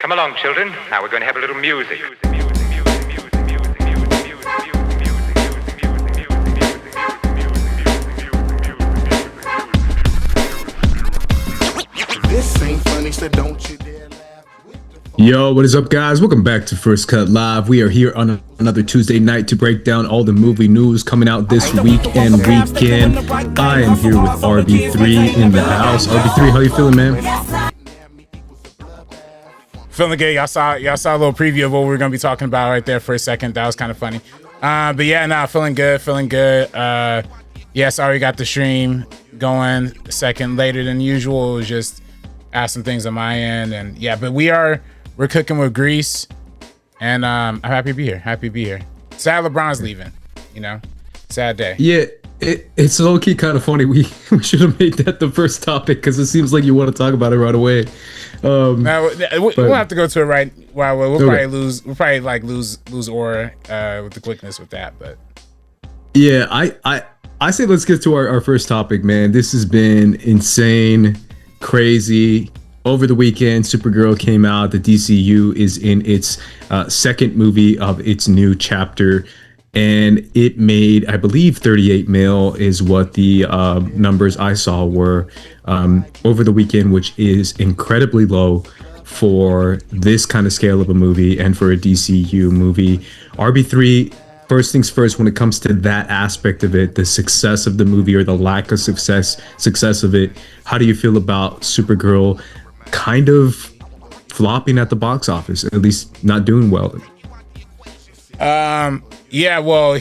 Come along, children. Now we're going to have a little music. This ain't funny, so don't you dare laugh. Yo, what is up, guys? Welcome back to First Cut Live. We are here on another Tuesday night to break down all the movie news coming out this week and weekend. I am here with RB3 in the house. RB3, how you feeling, man? Feeling good. Y'all saw a little preview of what we were gonna be talking about right there for a second. That was kind of funny. But yeah, feeling good. Sorry, got the stream going a second later than usual. It was just some things on my end, and yeah, but we're cooking with grease, and I'm happy to be here. Sad LeBron's leaving, sad day. Yeah, it's low key kind of funny. We should have made that the first topic because it seems like you want to talk about it right away. We'll have to go to it right. Well, we'll probably lose aura with the quickness with that, but yeah, I say let's get to our first topic, man. This has been insane, crazy. Over the weekend, Supergirl came out. The DCU is in its second movie of its new chapter, and it made, I believe, 38 mil is what the numbers I saw were over the weekend, which is incredibly low for this kind of scale of a movie and for a DCU movie. RB3, first things first, when it comes to that aspect of it, the success of the movie or the lack of success of it, how do you feel about Supergirl kind of flopping at the box office, at least not doing well? Yeah, well,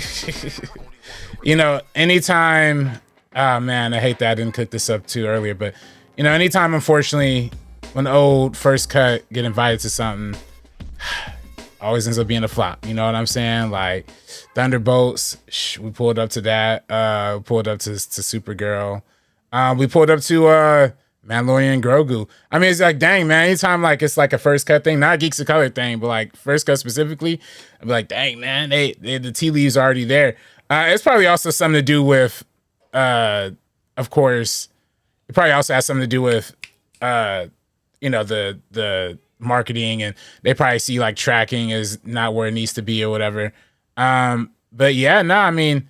anytime, oh man, I hate that I didn't cook this up too earlier, but anytime, unfortunately, when old First Cut get invited to something, always ends up being a flop. You know what I'm saying? Like Thunderbolts, we pulled up to that. We pulled up to Supergirl. We pulled up to Mandalorian Grogu. I mean, it's like, dang, man, anytime like it's like a First Cut thing, not a Geeks of Color thing, but like First Cut specifically, I'd be like, dang, man, they the tea leaves are already there. It's probably also something to do with, of course, it probably also has something to do with, the marketing, and they probably see like tracking is not where it needs to be or whatever. But yeah, no, I mean,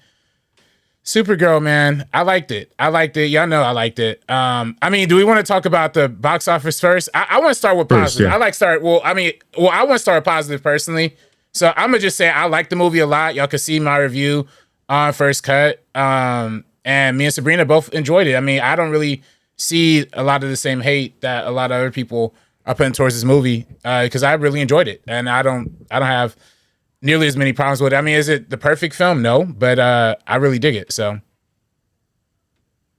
Supergirl, man, I liked it. Y'all know I liked it. I mean, do we want to talk about the box office first? I want to start with positive. Yeah. I want to start with positive personally. So I'm going to just say I like the movie a lot. Y'all can see my review on First Cut. And me and Sabrina both enjoyed it. I mean, I don't really see a lot of the same hate that a lot of other people are putting towards this movie because I really enjoyed it. And I don't have nearly as many problems with it. I mean, is it the perfect film? No, but I really dig it. So,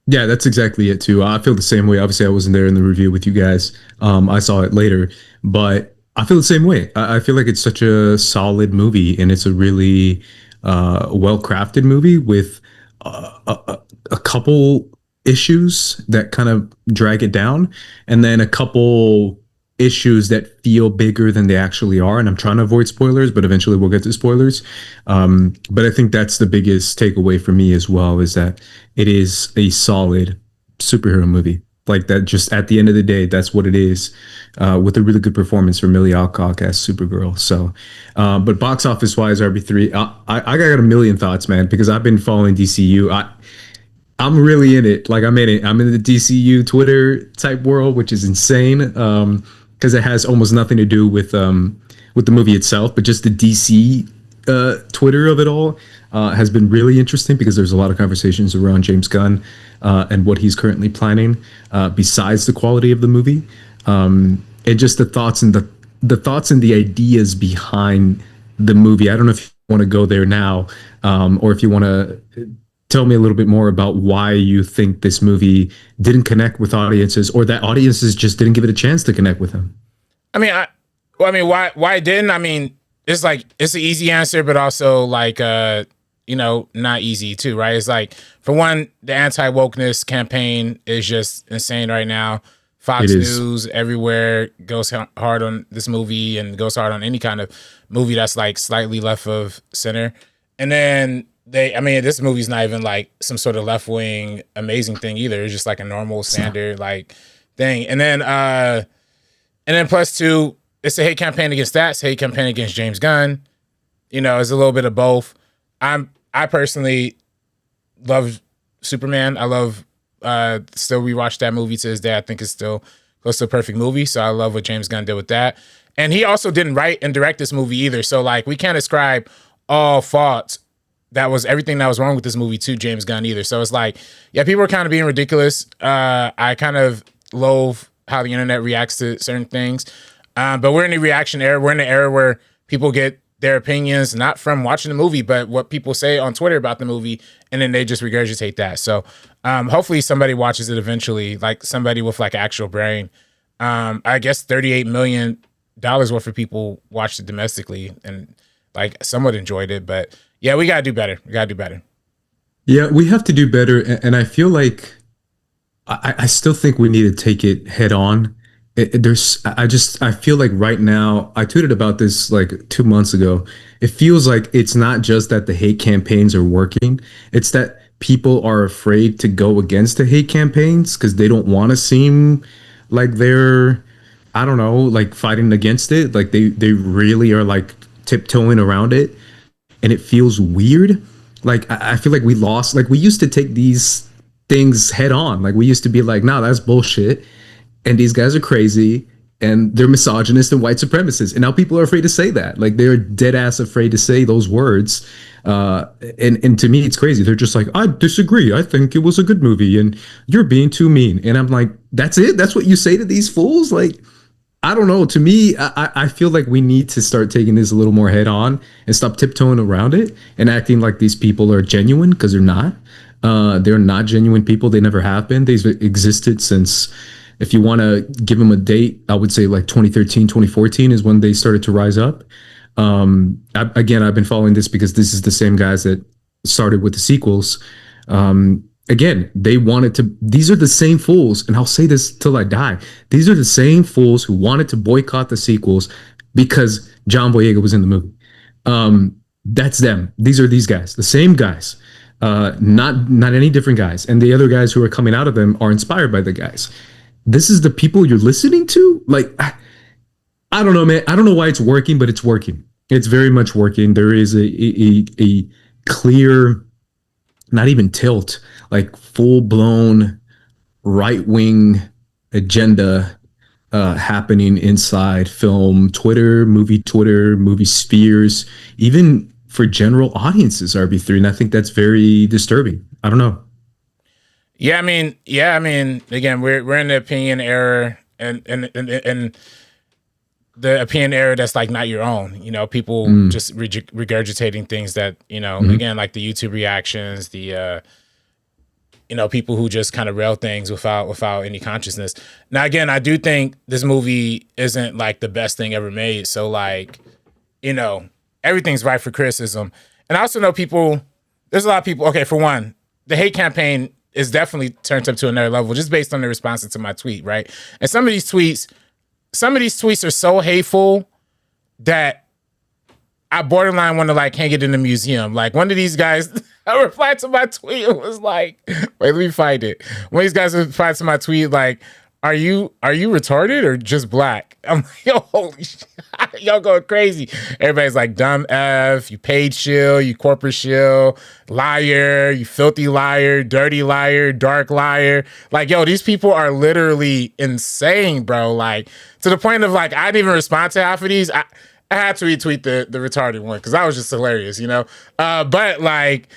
yeah, that's exactly it too. I feel the same way. Obviously, I wasn't there in the review with you guys. I saw it later, but I feel the same way. I feel like it's such a solid movie, and it's a really well-crafted movie with a couple issues that kind of drag it down, and then a couple issues that feel bigger than they actually are. And I'm trying to avoid spoilers, but eventually we'll get to spoilers. But I think that's the biggest takeaway for me as well, is that it is a solid superhero movie. Like that, just at the end of the day, that's what it is, with a really good performance from Millie Alcock as Supergirl. So, but box office wise, RB3, I got a million thoughts, man, because I've been following DCU. I'm really in it. Like I'm in it. I'm in the DCU Twitter type world, which is insane. Because it has almost nothing to do with the movie itself, but just the DC Twitter of it all has been really interesting because there's a lot of conversations around James Gunn and what he's currently planning besides the quality of the movie, and just the thoughts and the ideas behind the movie. I don't know if you want to go there now, or if you want to tell me a little bit more about why you think this movie didn't connect with audiences, or that audiences just didn't give it a chance to connect with them. I mean, why it didn't? I mean, it's like, it's an easy answer, but also like, not easy too, right? It's like, for one, the anti-wokeness campaign is just insane right now. Fox News everywhere goes hard on this movie and goes hard on any kind of movie that's like slightly left of center. And then this movie's not even like some sort of left wing amazing thing either. It's just like a normal standard like thing. And then plus two, it's a hate campaign against that. It's a hate campaign against James Gunn. You know, it's a little bit of both. I personally love Superman. I love still rewatch that movie to this day. I think it's still close to a perfect movie. So I love what James Gunn did with that. And he also didn't write and direct this movie either. So like we can't ascribe all faults that was everything that was wrong with this movie to James Gunn either. So it's like, yeah, people are kind of being ridiculous. I kind of loathe how the internet reacts to certain things. But we're in a reaction era. We're in an era where people get their opinions not from watching the movie, but what people say on Twitter about the movie, and then they just regurgitate that. So hopefully somebody watches it eventually, like somebody with like actual brain. I guess $38 million worth of people watched it domestically and like somewhat enjoyed it. But yeah, we got to do better. Yeah, we have to do better. And I feel like I still think we need to take it head on. I feel like right now, I tweeted about this like 2 months ago. It feels like it's not just that the hate campaigns are working. It's that people are afraid to go against the hate campaigns because they don't want to seem like they're, I don't know, like fighting against it. Like they really are like tiptoeing around it. And it feels weird. Like I feel like we lost, like we used to take these things head on. Like we used to be like, nah, that's bullshit. And these guys are crazy and they're misogynist and white supremacists. And now people are afraid to say that. Like they're dead ass afraid to say those words. And to me, it's crazy. They're just like, I disagree. I think it was a good movie and you're being too mean. And I'm like, that's it? That's what you say to these fools? Like, I don't know. To me, I feel like we need to start taking this a little more head on and stop tiptoeing around it and acting like these people are genuine because they're not. They're not genuine people. They never have been. They've existed since, if you want to give them a date, I would say like 2013, 2014 is when they started to rise up. I've been following this because this is the same guys that started with the sequels. Again, they wanted to, these are the same fools, and I'll say this till I die. These are the same fools who wanted to boycott the sequels because John Boyega was in the movie. That's them. These are these guys, the same guys, not any different guys. And the other guys who are coming out of them are inspired by the guys. This is the people you're listening to? Like, I don't know, man. I don't know why it's working, but it's working. It's very much working. There is a clear, not even tilt, like full-blown right-wing agenda happening inside film, Twitter, movie spheres, even for general audiences, RB3. And I think that's very disturbing. I don't know. Yeah, I mean, again, we're in the opinion era and the opinion era that's like not your own, you know, people just regurgitating things that, you know, again, like the YouTube reactions, the you know, people who just kind of rail things without any consciousness. Now, again, I do think this movie isn't like the best thing ever made. So like, you know, everything's right for criticism. And I also know there's a lot of people, okay, for one, the hate campaign is definitely turned up to another level just based on the responses to my tweet, right? And some of these tweets are so hateful that I borderline want to like hang it in the museum. Like one of these guys, I replied to my tweet and was like, wait, let me find it. One of these guys replied to my tweet like, are you retarded or just black? I'm like, yo, holy shit. Y'all going crazy. Everybody's like, dumb F, you paid shill, you corporate shill, liar, you filthy liar, dirty liar, dark liar. Like, yo, these people are literally insane, bro. Like, to the point of like, I didn't even respond to half of these. I had to retweet the retarded one because that was just hilarious, you know? But like,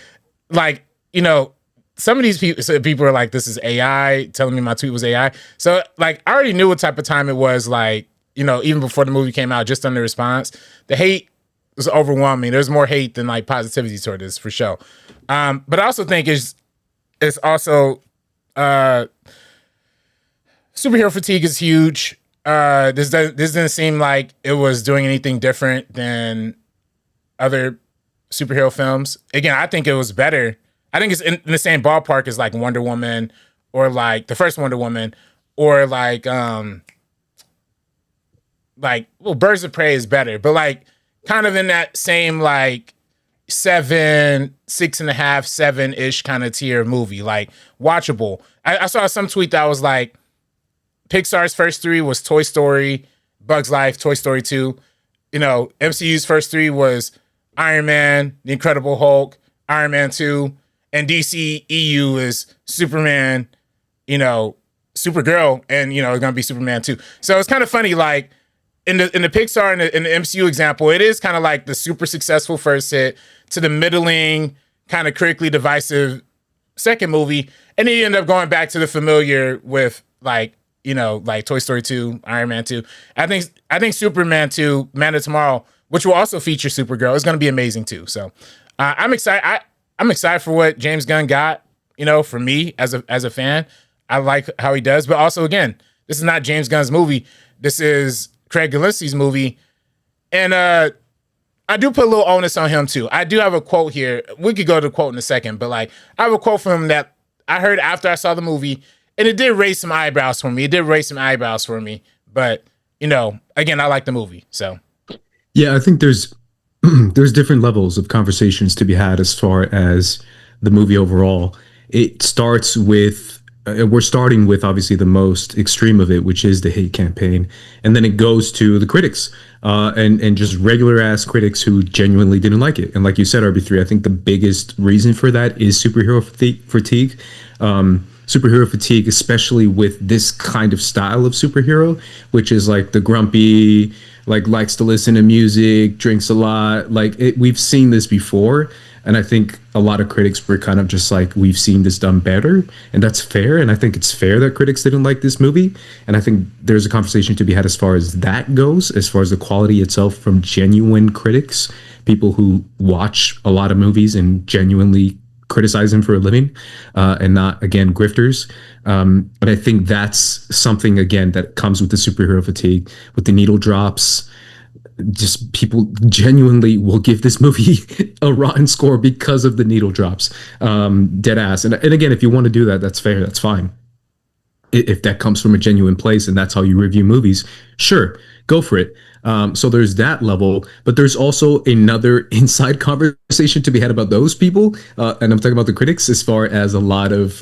you know, some of these people are like, this is AI, telling me my tweet was AI. So like, I already knew what type of time it was, like, you know, even before the movie came out, just on the response. The hate was overwhelming. There's more hate than like positivity toward this for sure. But I also think it's also superhero fatigue is huge. This didn't seem like it was doing anything different than other superhero films. Again, I think it was better. I think it's in the same ballpark as like Wonder Woman or like the first Wonder Woman or like Birds of Prey is better, but like kind of in that same like 7, 6.5, 7-ish kind of tier movie, like watchable. I saw some tweet that was like Pixar's first 3 was Toy Story, Bug's Life, Toy Story 2. You know, MCU's first three was Iron Man, The Incredible Hulk, Iron Man 2, and DCEU is Superman, you know, Supergirl, and, you know, it's going to be Superman 2. So it's kind of funny, like, in the Pixar and in the MCU example, it is kind of like the super successful first hit to the middling, kind of critically divisive second movie, and then you end up going back to the familiar with, like, you know, like Toy Story 2, Iron Man 2. I think Superman 2, Man of Tomorrow, which will also feature Supergirl, is going to be amazing too. So I'm excited. I'm excited for what James Gunn got, you know, for me as a fan. I like how he does, but also, again, this is not James Gunn's movie. This is Craig Gillespie's movie. And I do put a little onus on him too. I do have a quote here. We could go to the quote in a second, but like, I have a quote from him that I heard after I saw the movie, and it did raise some eyebrows for me. But, you know, again, I like the movie. So Yeah, I think there's different levels of conversations to be had as far as the movie overall. It starts with we're starting with obviously the most extreme of it, which is the hate campaign, and then it goes to the critics and just regular ass critics who genuinely didn't like it. And like you said, RB3, I think the biggest reason for that is superhero fatigue. Superhero fatigue, especially with this kind of style of superhero, which is like the grumpy, like likes to listen to music, drinks a lot. We've seen this before. And I think a lot of critics were kind of just like, we've seen this done better. And that's fair. And I think it's fair that critics didn't like this movie. And I think there's a conversation to be had as far as that goes, as far as the quality itself from genuine critics, people who watch a lot of movies and genuinely criticize them for a living, and not, again, grifters. But I think that's something, again, that comes with the superhero fatigue, with the needle drops. Just people genuinely will give this movie a rotten score because of the needle drops. Dead ass. And again, if you want to do that, that's fair. That's fine. If that comes from a genuine place and that's how you review movies, sure, go for it. So there's that level, but there's also another inside conversation to be had about those people. And I'm talking about the critics, as far as a lot of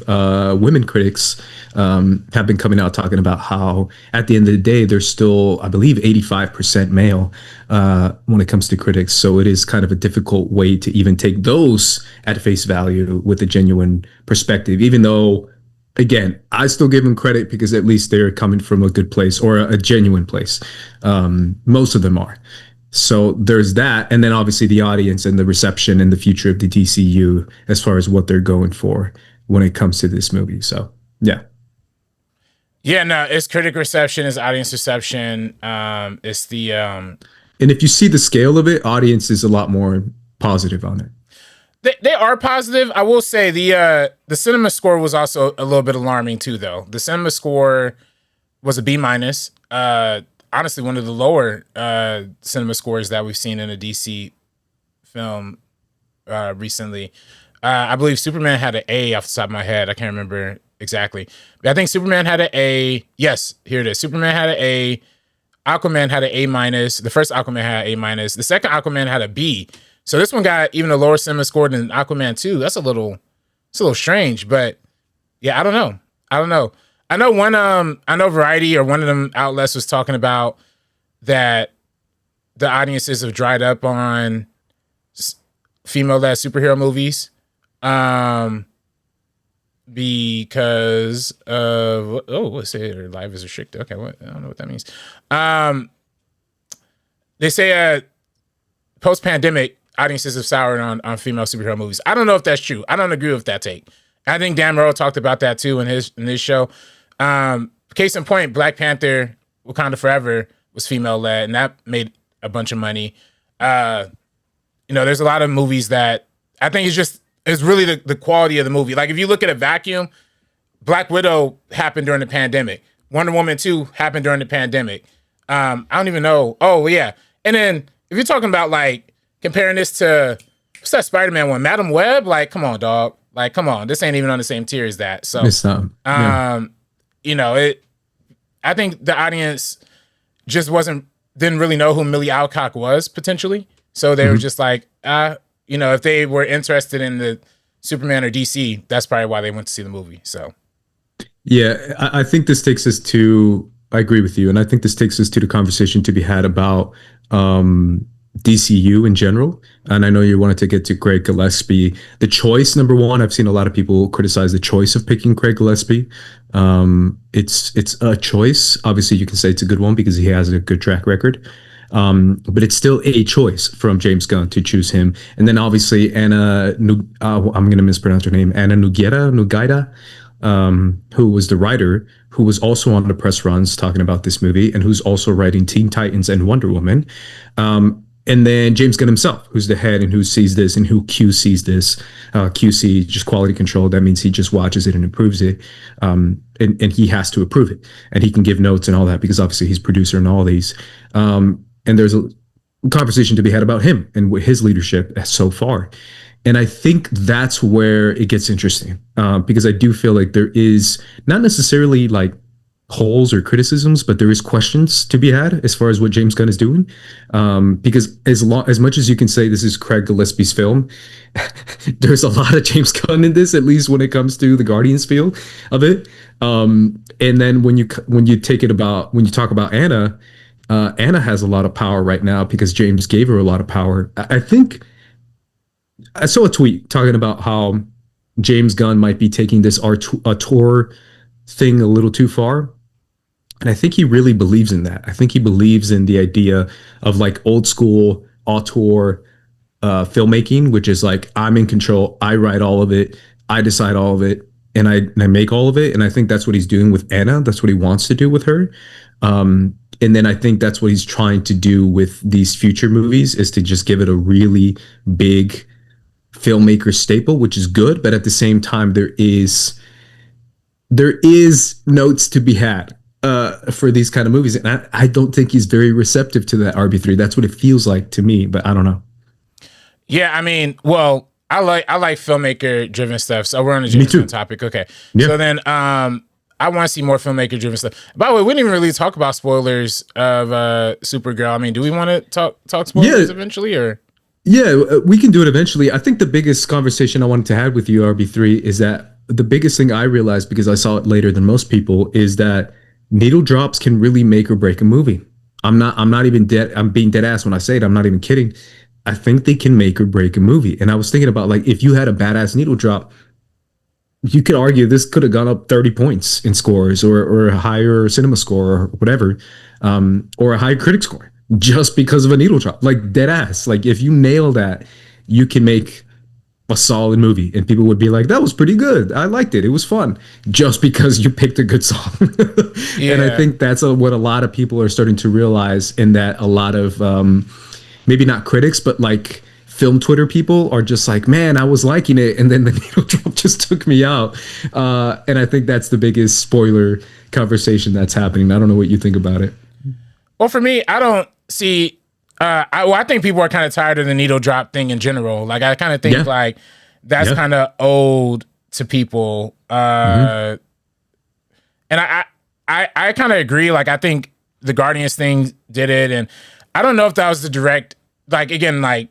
women critics have been coming out talking about how at the end of the day, they're still, I believe, 85% male when it comes to critics. So it is kind of a difficult way to even take those at face value with a genuine perspective, even though, again, I still give them credit because at least they're coming from a good place or a genuine place. Most of them are. So there's that. And then obviously the audience and the reception and the future of the DCU as far as what they're going for when it comes to this movie. So, yeah. Yeah, no, it's critic reception, it's audience reception. It's the... And if you see the scale of it, audience is a lot more positive on it. They are positive. I will say the cinema score was also a little bit alarming too, though. The cinema score was a B-. Honestly, one of the lower cinema scores that we've seen in a DC film recently. I believe Superman had an A off the top of my head. I can't remember exactly. But I think Superman had an A. Yes, here it is. Superman had an A. Aquaman had an A-. The first Aquaman had an A-. The second Aquaman had a B. So this one got even a lower cinema score than Aquaman 2. It's a little strange, but yeah, I don't know. I know Variety or one of them outlets was talking about that the audiences have dried up on female-led superhero movies because of, let's say their life is restricted. Okay, I don't know what that means. They say post-pandemic, audiences have soured on female superhero movies. I don't know if that's true. I don't agree with that take. I think Dan Murrow talked about that too in his show. Case in point, Black Panther: Wakanda Forever was female led, and that made a bunch of money. There's a lot of movies that I think it's really the quality of the movie. Like if you look at a vacuum, Black Widow happened during the pandemic. Wonder Woman 2 happened during the pandemic. I don't even know. Oh yeah, and then if you're talking about like comparing this to what's that Spider-Man one, Madam Web? Like, come on, dog. Like, come on. This ain't even on the same tier as that. So, it's not. Yeah. I think the audience just didn't really know who Millie Alcock was potentially. So they were just like, if they were interested in the Superman or DC, that's probably why they went to see the movie. So, yeah, I think this takes us to I agree with you, and I think this takes us to the conversation to be had about DCU in general. And I know you wanted to get to Craig Gillespie. The choice, number one, I've seen a lot of people criticize the choice of picking Craig Gillespie. It's a choice. Obviously, you can say it's a good one because he has a good track record. But it's still a choice from James Gunn to choose him. And then obviously I'm going to mispronounce her name, Anna Nugaida, who was the writer, who was also on the press runs talking about this movie, and who's also writing Teen Titans and Wonder Woman. And then James Gunn himself, who's the head and who sees this and who QCs this. QC, just quality control. That means he just watches it and approves it. And he has to approve it. And he can give notes and all that because obviously he's producer in all these. And there's a conversation to be had about him and his leadership so far. And I think that's where it gets interesting, because I do feel like there is not necessarily like holes or criticisms, but there is questions to be had as far as what James Gunn is doing. Because as much as you can say this is Craig Gillespie's film, there's a lot of James Gunn in this, at least when it comes to the Guardians feel of it. And then when you talk about Anna, Anna has a lot of power right now because James gave her a lot of power. I think I saw a tweet talking about how James Gunn might be taking this auteur thing a little too far. And I think he really believes in that. I think he believes in the idea of like old school auteur filmmaking, which is like, I'm in control. I write all of it. I decide all of it. And I make all of it. And I think that's what he's doing with Anna. That's what he wants to do with her. And then I think that's what he's trying to do with these future movies, is to just give it a really big filmmaker staple, which is good. But at the same time, there is notes to be had for these kind of movies. And I don't think he's very receptive to that, RB3. That's what it feels like to me, but I don't know. Yeah, I mean, well, I like filmmaker driven stuff. So we're on a James Gunn topic. Okay. Yeah. So then I want to see more filmmaker driven stuff. By the way, we didn't even really talk about spoilers of Supergirl. I mean, do we want to talk spoilers eventually, or? Yeah, we can do it eventually. I think the biggest conversation I wanted to have with you, RB3, is that the biggest thing I realized, because I saw it later than most people, is that needle drops can really make or break a movie. I'm being dead ass when I say it. I'm not even kidding. I think they can make or break a movie. And I was thinking about, like, if you had a badass needle drop, you could argue this could have gone up 30 points in scores, or a higher cinema score, or whatever, or a high critic score, just because of a needle drop. Like, dead ass. Like, if you nail that, you can make a solid movie, and people would be like, that was pretty good. I liked it. It was fun, just because you picked a good song. Yeah. And I think that's what a lot of people are starting to realize, in that a lot of, maybe not critics, but like film Twitter people are just like, man, I was liking it, and then the needle drop just took me out. And I think that's the biggest spoiler conversation that's happening. I don't know what you think about it. Well, for me, I don't see. I think people are kind of tired of the needle drop thing in general. Like, I kind of think like that's kind of old to people. And I kind of agree. Like, I think the Guardians thing did it, and I don't know if that was the direct. Like, again, like,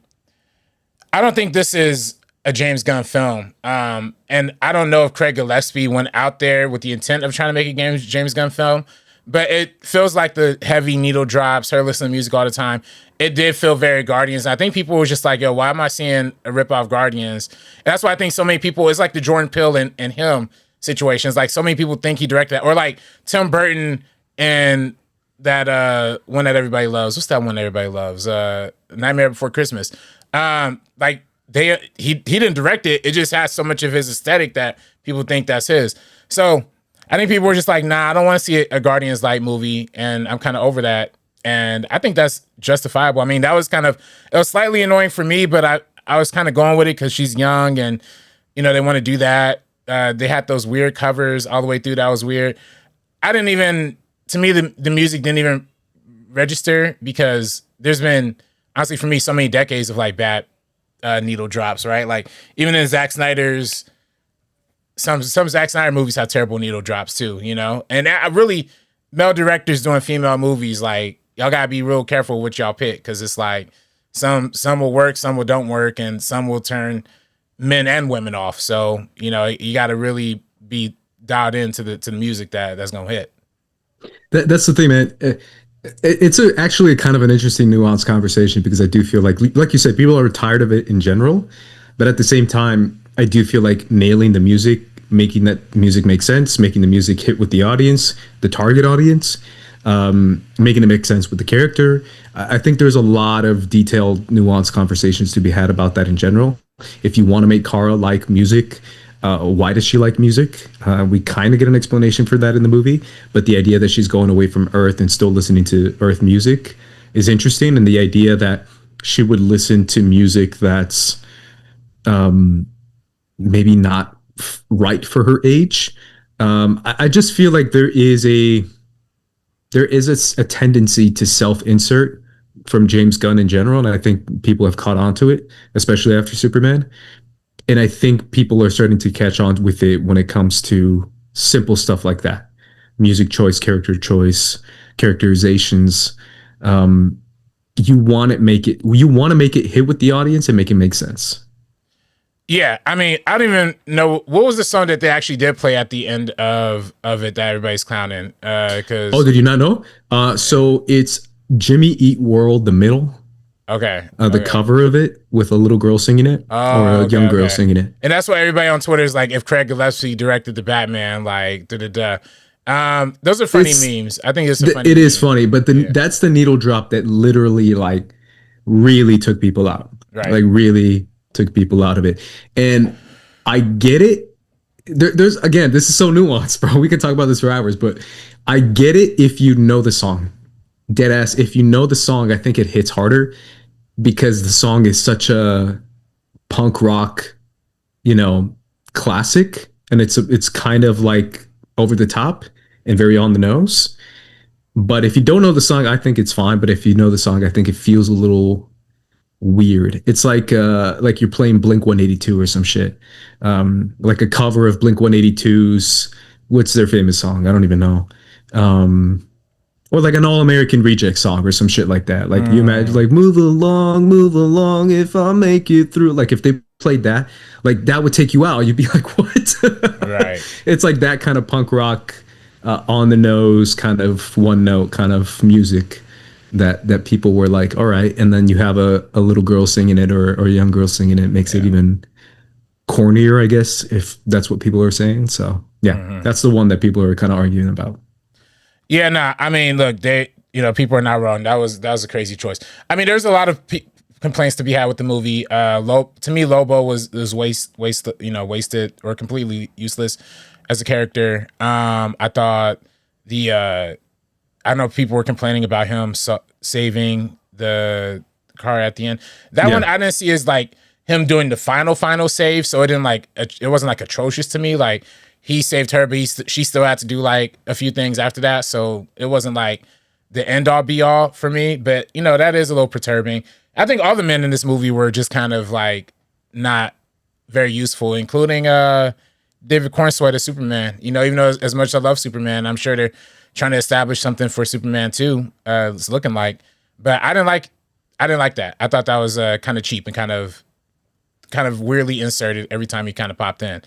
I don't think this is a James Gunn film. And I don't know if Craig Gillespie went out there with the intent of trying to make a James Gunn film, but it feels like the heavy needle drops, her listening to music all the time. It did feel very Guardians. And I think people were just like, yo, why am I seeing a rip-off Guardians? And that's why I think so many people, it's like the Jordan Peele and him situations. Like, so many people think he directed that. Or like Tim Burton and that one that everybody loves. What's that one everybody loves? Nightmare Before Christmas. Like, he didn't direct it. It just has so much of his aesthetic that people think that's his. So I think people were just like, nah, I don't want to see a Guardians like movie, and I'm kind of over that. And I think that's justifiable. I mean, it was slightly annoying for me, but I was kind of going with it because she's young, and they want to do that. They had those weird covers all the way through. That was weird. To me, the music didn't even register, because there's been, honestly, for me, so many decades of like bad needle drops, right? Like, even in Zack Snyder's, some Zack Snyder movies have terrible needle drops too, And I really, male directors doing female movies, like, y'all gotta be real careful what y'all pick, because it's like some will work, some will don't work, and some will turn men and women off. So you gotta really be dialed into the music that's gonna hit. That's the thing, man. It's actually a kind of an interesting nuanced conversation because I do feel like you said, people are tired of it in general, but at the same time, I do feel like nailing the music, making that music make sense, making the music hit with the audience, the target audience, making it make sense with the character. I think there's a lot of detailed, nuanced conversations to be had about that in general. If you want to make Kara like music, why does she like music? We kind of get an explanation for that in the movie, but the idea that she's going away from Earth and still listening to Earth music is interesting, and the idea that she would listen to music that's maybe not right for her age. I just feel like there is a tendency to self-insert from James Gunn in general, and I think people have caught on to it, especially after Superman. And I think people are starting to catch on with it when it comes to simple stuff like that. Music choice, character choice, characterizations. You want to make it hit with the audience and make it make sense. Yeah, I mean, I don't even know what was the song that they actually did play at the end of it that everybody's clowning. Did you not know? So it's Jimmy Eat World, the middle. Okay. The cover of it with a little girl singing it, or a young girl singing it. And that's why everybody on Twitter is like, if Craig Gillespie directed the Batman, like, those are funny memes. I think it's a funny it is funny, but that's the needle drop that literally like really took people out. Right. Like really took people out of it. And I get it. There's again, this is so nuanced, bro. We can talk about this for hours, but I get it if you know the song. Deadass, if you know the song, I think it hits harder because the song is such a punk rock, classic, and it's kind of like over the top and very on the nose. But if you don't know the song, I think it's fine. But if you know the song, I think it feels a little weird. It's like you're playing Blink 182 or some shit, like a cover of Blink 182's. What's their famous song? I don't even know. Or like an All-American Reject song or some shit like that. Like you imagine like move along if I make it through. Like if they played that, like that would take you out. You'd be like, what? Right. It's like that kind of punk rock, on the nose, kind of one note kind of music that people were like, all right. And then you have a little girl singing it or a young girl singing it, makes it even cornier, I guess, if that's what people are saying. So yeah, that's the one that people are kind of arguing about. Yeah, nah. I mean, look, people are not wrong. That was a crazy choice. I mean, there's a lot of complaints to be had with the movie. To me, Lobo was wasted or completely useless as a character. I thought I know people were complaining about him saving the car at the end. That one I didn't see as like him doing the final save, so it wasn't like atrocious to me. Like, he saved her, but she still had to do like a few things after that. So it wasn't like the end all be all for me. But, that is a little perturbing. I think all the men in this movie were just kind of like not very useful, including David Cornsweet as Superman. Even though as much as I love Superman, I'm sure they're trying to establish something for Superman too. It's looking like, but I didn't like that. I thought that was kind of cheap and kind of weirdly inserted every time he kind of popped in.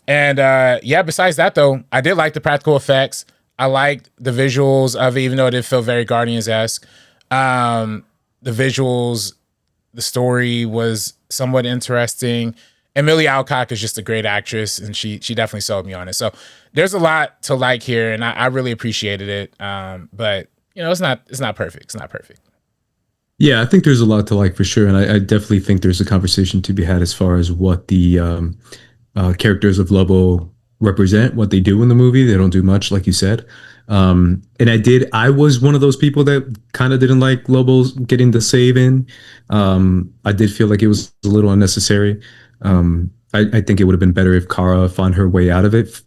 Besides that, though, I did like the practical effects. I liked the visuals of it, even though it did feel very Guardians-esque. The visuals, the story was somewhat interesting. Amelia Alcock is just a great actress, and she definitely sold me on it. So there's a lot to like here, and I really appreciated it. But it's not perfect. It's not perfect. Yeah, I think there's a lot to like for sure, and I definitely think there's a conversation to be had as far as what the characters of Lobo represent, what they do in the movie. They don't do much, like you said. And I was one of those people that kind of didn't like Lobo's getting the save in. I did feel like it was a little unnecessary. I think it would have been better if Kara found her way out of it,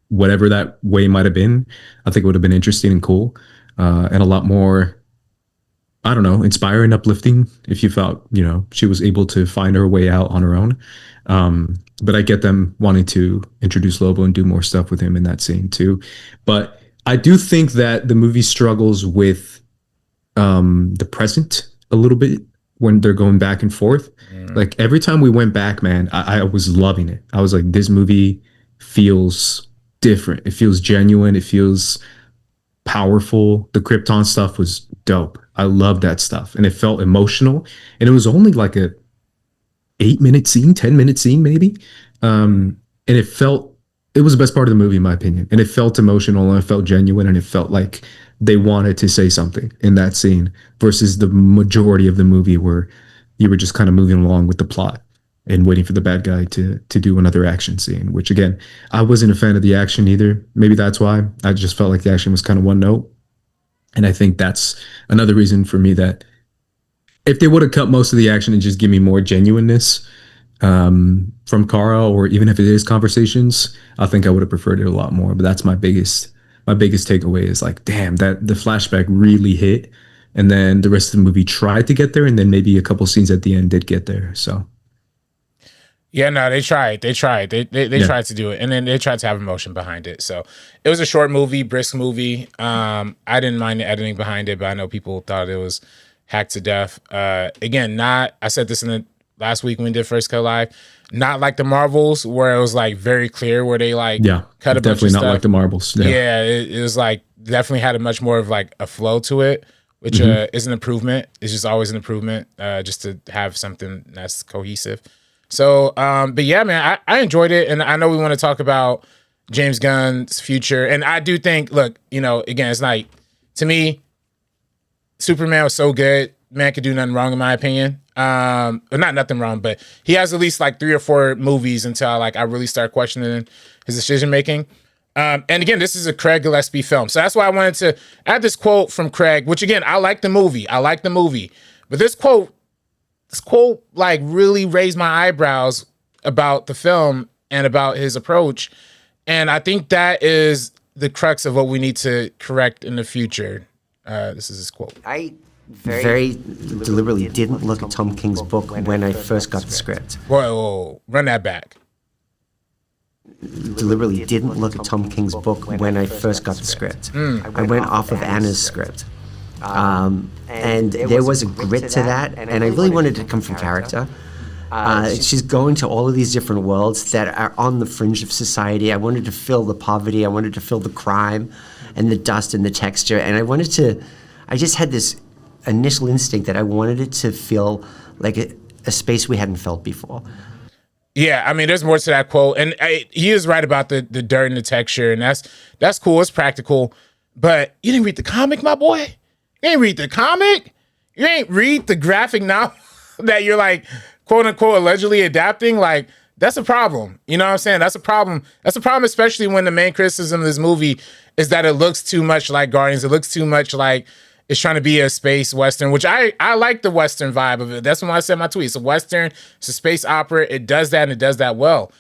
whatever that way might have been. I think it would have been interesting and cool, and a lot more, I don't know, inspiring, uplifting if you felt, she was able to find her way out on her own. But I get them wanting to introduce Lobo and do more stuff with him in that scene too. But I do think that the movie struggles with the present a little bit when they're going back and forth. Like every time we went back, man, I was loving it. I was like, this movie feels different. It feels genuine. It feels powerful. The Krypton stuff was dope. I love that stuff, and it felt emotional. And it was only like a 8-minute scene, 10-minute scene, maybe. And it was the best part of the movie, in my opinion. And it felt emotional, and it felt genuine, and it felt like they wanted to say something in that scene versus the majority of the movie where you were just kind of moving along with the plot and waiting for the bad guy to do another action scene, which again, I wasn't a fan of the action either. Maybe that's why. I just felt like the action was kind of one note. And I think that's another reason for me that if they would have cut most of the action and just give me more genuineness from Kara, or even if it is conversations, I think I would have preferred it a lot more. But that's my biggest takeaway is like, damn, that the flashback really hit. And then the rest of the movie tried to get there, and then maybe a couple scenes at the end did get there. So yeah, no, they tried. They tried to do it, and then they tried to have emotion behind it. So it was a short movie, brisk movie. I didn't mind the editing behind it, but I know people thought it was hacked to death. Again, I said this in the last week when we did First Cut Live, not like the Marvels where it was like very clear where they like cut a bunch of stuff. Definitely not like the Marvels. Yeah, it was like definitely had a much more of like a flow to it, which is an improvement. It's just always an improvement, just to have something that's cohesive. So, but yeah, man, I enjoyed it, and I know we want to talk about James Gunn's future, and I do think, look, again, it's like, to me, Superman was so good, man could do nothing wrong in my opinion. Not nothing wrong, but he has at least like 3 or 4 movies until I really start questioning his decision making. And again, this is a Craig Gillespie film, so that's why I wanted to add this quote from Craig, which again, I like the movie, but this quote like really raised my eyebrows about the film and about his approach, and I think that is the crux of what we need to correct in the future. This is his quote. I very deliberately didn't look at Tom King's book when I first got the script. Whoa, run that back. Deliberately didn't look at Tom King's book when I first got the script. I went off of Anna's script. And there was a grit to that, and I really wanted it to come from character. She's going to all of these different worlds that are on the fringe of society. I wanted to feel the poverty, I wanted to feel the crime and the dust and the texture, and I just had this initial instinct that I wanted it to feel like a space we hadn't felt before. Yeah, I mean, there's more to that quote, and he is right about the dirt and the texture, and that's cool, it's practical, but you didn't read the comic, my boy? You ain't read the comic? You ain't read the graphic novel that you're like, quote unquote, allegedly adapting? Like, that's a problem. You know what I'm saying? That's a problem. That's a problem, especially when the main criticism of this movie is that it looks too much like Guardians. It looks too much like it's trying to be a space Western, which I like the Western vibe of it. That's when I said in my tweet. It's a Western, it's a space opera. It does that, and it does that well.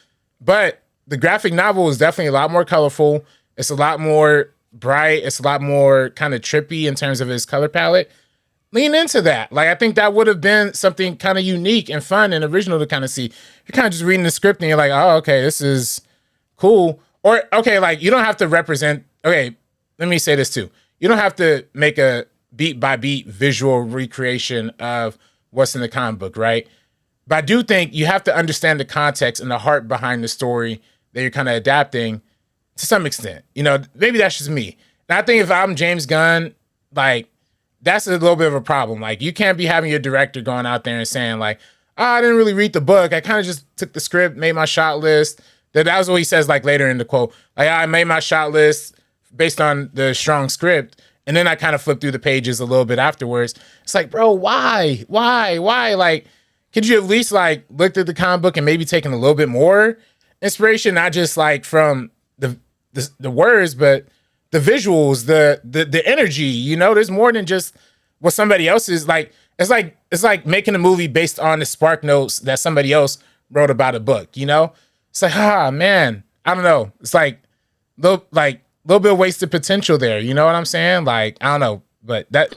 But the graphic novel is definitely a lot more colorful. It's a lot more bright. It's a lot more kind of trippy in terms of its color palette. Lean into that. Like, I think that would have been something kind of unique and fun and original to kind of see. You're kind of just reading the script and you're like, oh, okay, this is cool. Or, okay, like, you don't have to represent, okay, let me say this too. You don't have to make a beat by beat visual recreation of what's in the comic book, right? But I do think you have to understand the context and the heart behind the story that you're kind of adapting to some extent. Maybe that's just me. And I think if I'm James Gunn, like, that's a little bit of a problem. Like, you can't be having your director going out there and saying like, I didn't really read the book. I kind of just took the script, made my shot list. That was what he says like later in the quote. Like, I made my shot list based on the strong script. And then I kind of flipped through the pages a little bit afterwards. It's like, bro, why? Like, could you at least like looked at the comic book and maybe taken a little bit more inspiration, not just like from the words, but the visuals, the energy, there's more than just what somebody else is like. It's like making a movie based on the spark notes that somebody else wrote about a book, It's like, man, I don't know. It's like little bit of wasted potential there. You know what I'm saying? Like, I don't know, but that,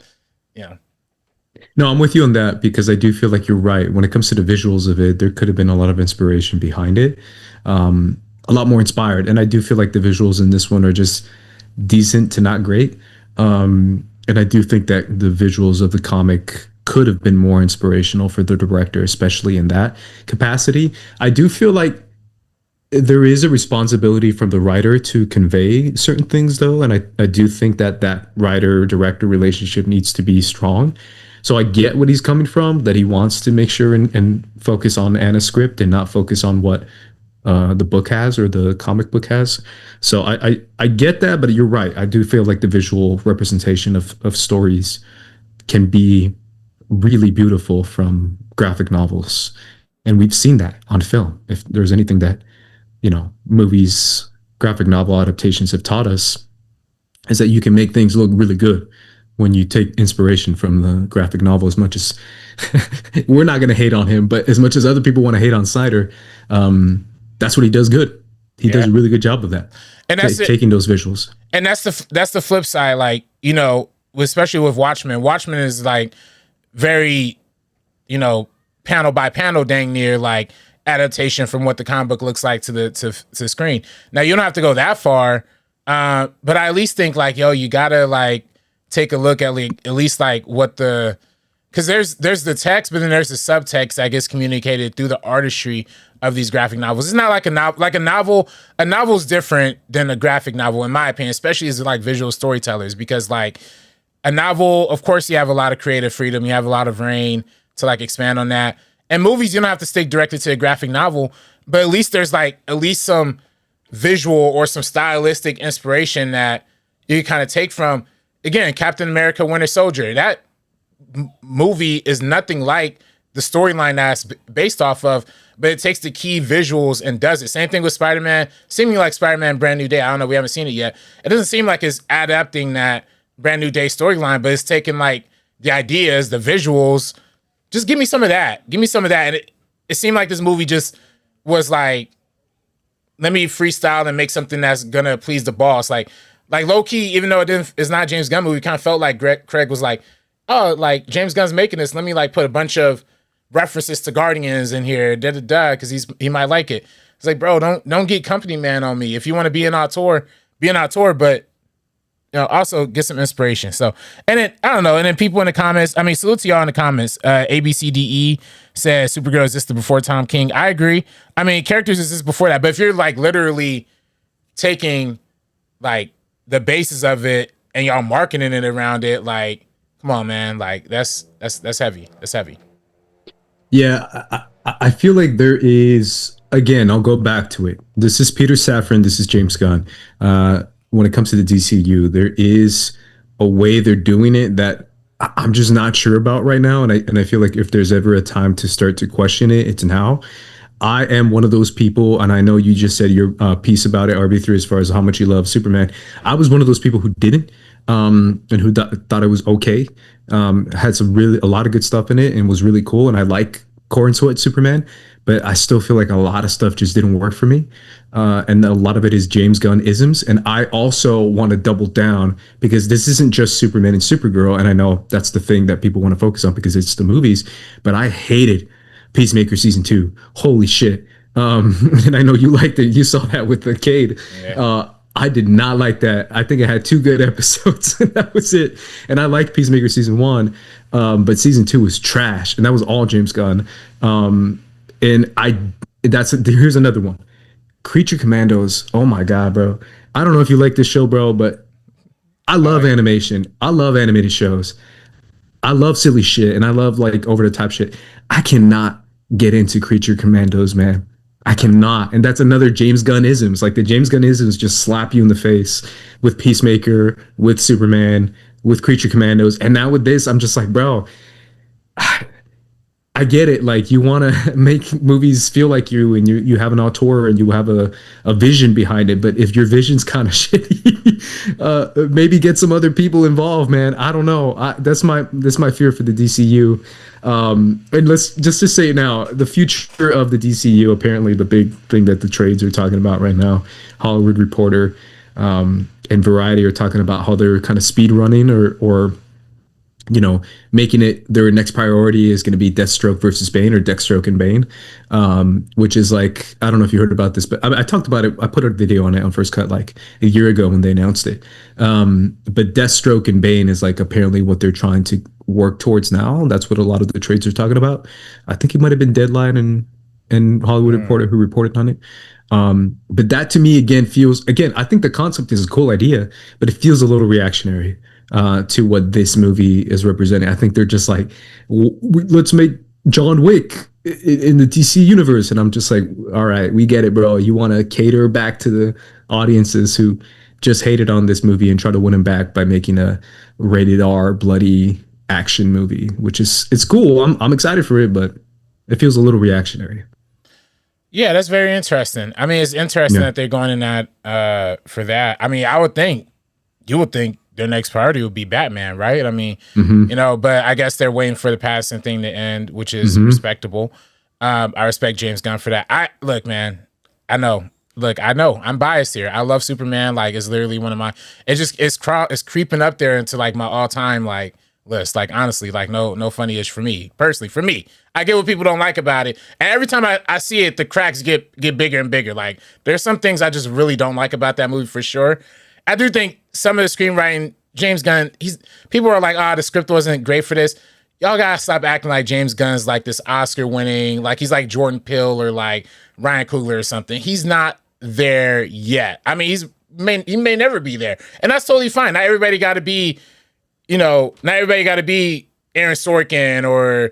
No, I'm with you on that because I do feel like you're right. When it comes to the visuals of it, there could have been a lot of inspiration behind it. A lot more inspired. And I do feel like the visuals in this one are just decent to not great. And I do think that the visuals of the comic could have been more inspirational for the director, especially in that capacity. I do feel like there is a responsibility from the writer to convey certain things, though, and I do think that writer-director relationship needs to be strong. So I get what he's coming from, that he wants to make sure and focus on Anna's script and not focus on what the book has or the comic book has. So I get that, but you're right. I do feel like the visual representation of stories can be really beautiful from graphic novels. And we've seen that on film. If there's anything that, movies, graphic novel adaptations have taught us, is that you can make things look really good when you take inspiration from the graphic novel. As much as we're not going to hate on him, but as much as other people want to hate on Snyder, that's what he does good. He does a really good job of that. And that's taking those visuals. And that's the flip side. Like, especially with Watchmen. Watchmen is like very, panel by panel, dang near like adaptation from what the comic book looks like to the screen. Now you don't have to go that far, but I at least think like, you gotta like take a look at least like what because there's the text, but then there's the subtext that gets communicated through the artistry of these graphic novels. It's not like a novel. Like a novel's different than a graphic novel, in my opinion, especially as like visual storytellers, because like a novel, of course, you have a lot of creative freedom. You have a lot of reign to like expand on that. And movies, you don't have to stick directly to a graphic novel, but at least there's like at least some visual or some stylistic inspiration that you kind of take from, again, Captain America: Winter Soldier. That movie is nothing like the storyline that's based off of, but it takes the key visuals and does it. Same thing with Spider-Man, seemingly like Spider-Man Brand New Day. I don't know, we haven't seen it yet. It doesn't seem like it's adapting that Brand New Day storyline, but it's taking like the ideas, the visuals. Just give me some of that. Give me some of that. And it seemed like this movie just was like, let me freestyle and make something that's gonna please the boss. Like low key, even though it's not a James Gunn movie, kind of felt like Craig was like, oh, like James Gunn's making this. Let me like put a bunch of references to Guardians in here, because he might like it. It's like, bro, don't get company man on me. If you want to be an auteur, but also get some inspiration. So, and then I don't know. And then people in the comments, I mean, salute to y'all in the comments. ABCDE says Supergirl is this the before Tom King. I agree. I mean, characters is this before that. But if you're like literally taking like the basis of it and y'all marketing it around it, like, come on, man. Like that's heavy. That's heavy. Yeah, I feel like there is, again, I'll go back to it. This is Peter Safran. This is James Gunn. When it comes to the DCU, there is a way they're doing it that I'm just not sure about right now. And I feel like if there's ever a time to start to question it, it's now. I am one of those people, and I know you just said your piece about it, RB3, as far as how much you love Superman. I was one of those people who didn't, and who thought it was okay. Had a lot of good stuff in it and was really cool. And I like Core and Sweat Superman, but I still feel like a lot of stuff just didn't work for me. And a lot of it is James Gunn isms. And I also want to double down, because this isn't just Superman and Supergirl. And I know that's the thing that people want to focus on because it's the movies, but I hated Peacemaker season 2. Holy shit. And I know you liked it. You saw that with the Cade. Yeah. I did not like that. I think it had 2 good episodes, and that was it. And I liked Peacemaker season 1, but season 2 was trash, and that was all James Gunn. And here's another one. Creature Commandos. Oh my god, bro. I don't know if you like this show, bro, but I love animation. I love animated shows. I love silly shit, and I love like over the top shit. I cannot get into Creature Commandos, man. I cannot. And that's another James Gunn isms. Like the James Gunn isms just slap you in the face with Peacemaker, with Superman, with Creature Commandos. And now with this, I'm just like, bro, I get it. Like you want to make movies feel like you, and you have an auteur and you have a vision behind it. But if your vision's kind of shitty, maybe get some other people involved, man. I don't know. That's my fear for the DCU. And let's just to say it now, the future of the DCU, apparently the big thing that the trades are talking about right now, Hollywood Reporter and Variety are talking about how they're kind of speed running or making it their next priority is going to be Deathstroke versus Bane, or Deathstroke and Bane, which is like, I don't know if you heard about this, but I talked about it. I put a video on it on First Cut like a year ago when they announced it. But Deathstroke and Bane is like apparently what they're trying to work towards now. That's what a lot of the trades are talking about. I think it might have been Deadline and and Hollywood Reporter who reported on it. But that to me again feels, again, I think the concept is a cool idea, but it feels a little reactionary to what this movie is representing. I think they're just like, let's make John Wick in the DC universe, and I'm just like, all right, we get it, bro. You want to cater back to the audiences who just hated on this movie and try to win them back by making a rated R bloody action movie, which is, it's cool. I'm excited for it, but it feels a little reactionary. Yeah, that's very interesting. I mean, it's interesting that they're going in that for that. I mean, you would think their next priority would be Batman, right? I mean, you know, but I guess they're waiting for the Pattinson thing to end, which is respectable. I respect James Gunn for that. Look, man, I know I'm biased here. I love Superman. Like, it's literally one of my, it's creeping up there into like my all time like list. Like, honestly, like no funny-ish for me personally. For me, I get what people don't like about it, and every time I see it, the cracks get bigger and bigger. Like, there's some things I just really don't like about that movie for sure. I do think some of the screenwriting, James Gunn, people are like, the script wasn't great for this. Y'all gotta stop acting like James Gunn's like this Oscar winning, like he's like Jordan Peele or like Ryan Coogler or something. He's not there yet. I mean, he may never be there, and that's totally fine. Not everybody got to be, not everybody got to be Aaron Sorkin or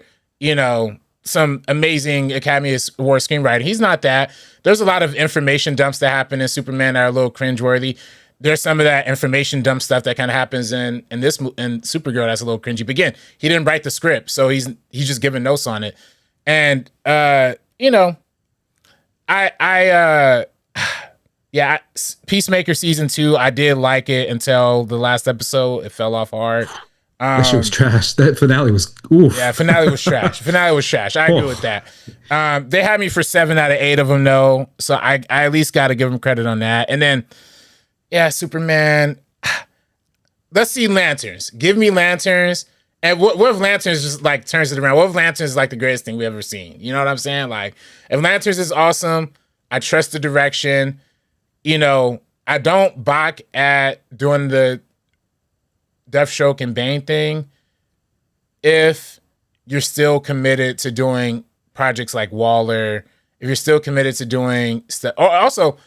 some amazing Academy Award screenwriter. He's not that. There's a lot of information dumps that happen in Superman that are a little cringeworthy. There's some of that information dump stuff that kind of happens in Supergirl that's a little cringy. But again, he didn't write the script, so he's just giving notes on it. And Peacemaker season 2, I did like it until the last episode. It fell off hard. That shit was trash. That finale was oof. Yeah, finale was trash. I agree with that. They had me for 7 out of 8 of them, though. So I at least got to give them credit on that. And then, Superman. Let's see Lanterns. Give me Lanterns. And what if Lanterns just like turns it around? What if Lanterns is like the greatest thing we've ever seen? You know what I'm saying? Like, if Lanterns is awesome, I trust the direction. I don't balk at doing the Deathstroke and Bane thing if you're still committed to doing projects like Waller, if you're still committed to doing stuff. Or also,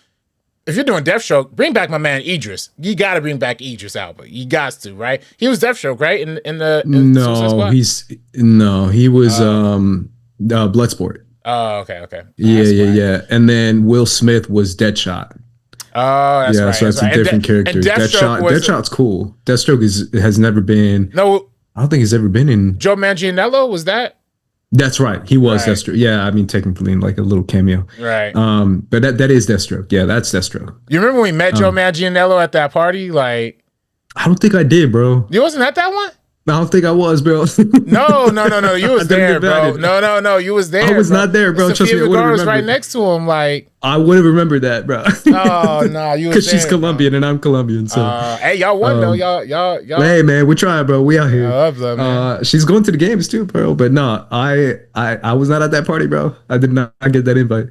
if you're doing Deathstroke, bring back my man Idris. You got to bring back Idris Elba. You got to, right? He was Deathstroke, right? In Suicide Squad? He was Bloodsport. Oh, okay. Yeah. And then Will Smith was Deadshot. Oh, that's right. So that's a different character. Deathshot's cool. Deathstroke has never been. No, I don't think he's ever been in. Joe Manganiello, was that? That's right. He was Deathstroke. Yeah, I mean technically in like a little cameo. Right. But that is Deathstroke. Yeah, that's Deathstroke. You remember when we met Joe Manganiello at that party? Like, I don't think I did, bro. You wasn't at that one? I don't think I was, bro. No. You was there, bro. No. You was there. I was not there, bro. Trust me, I would have remembered. Right next to him, like. I would have remembered that, bro. Oh no, you was because she's Colombian and I'm Colombian, so. Hey, y'all won though. Y'all. Hey man, we're trying, bro. We out here. I love that, man. She's going to the games too, bro. But no, I was not at that party, bro. I did not get that invite.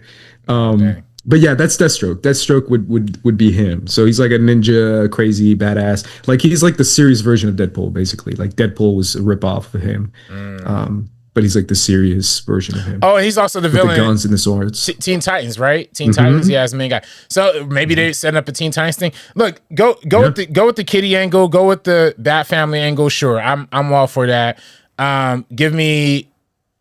But yeah, that's Deathstroke. Deathstroke would be him. So he's like a ninja, crazy, badass. Like he's like the serious version of Deadpool, basically. Like Deadpool was a ripoff of him. But he's like the serious version of him. Oh, and he's also the villain. The guns and the swords. Teen Titans, right? Teen Titans, yeah, as the main guy. So maybe they're setting up a Teen Titans thing. Look, go with the Kitty angle, go with the Bat Family angle. Sure, I'm all for that. Give me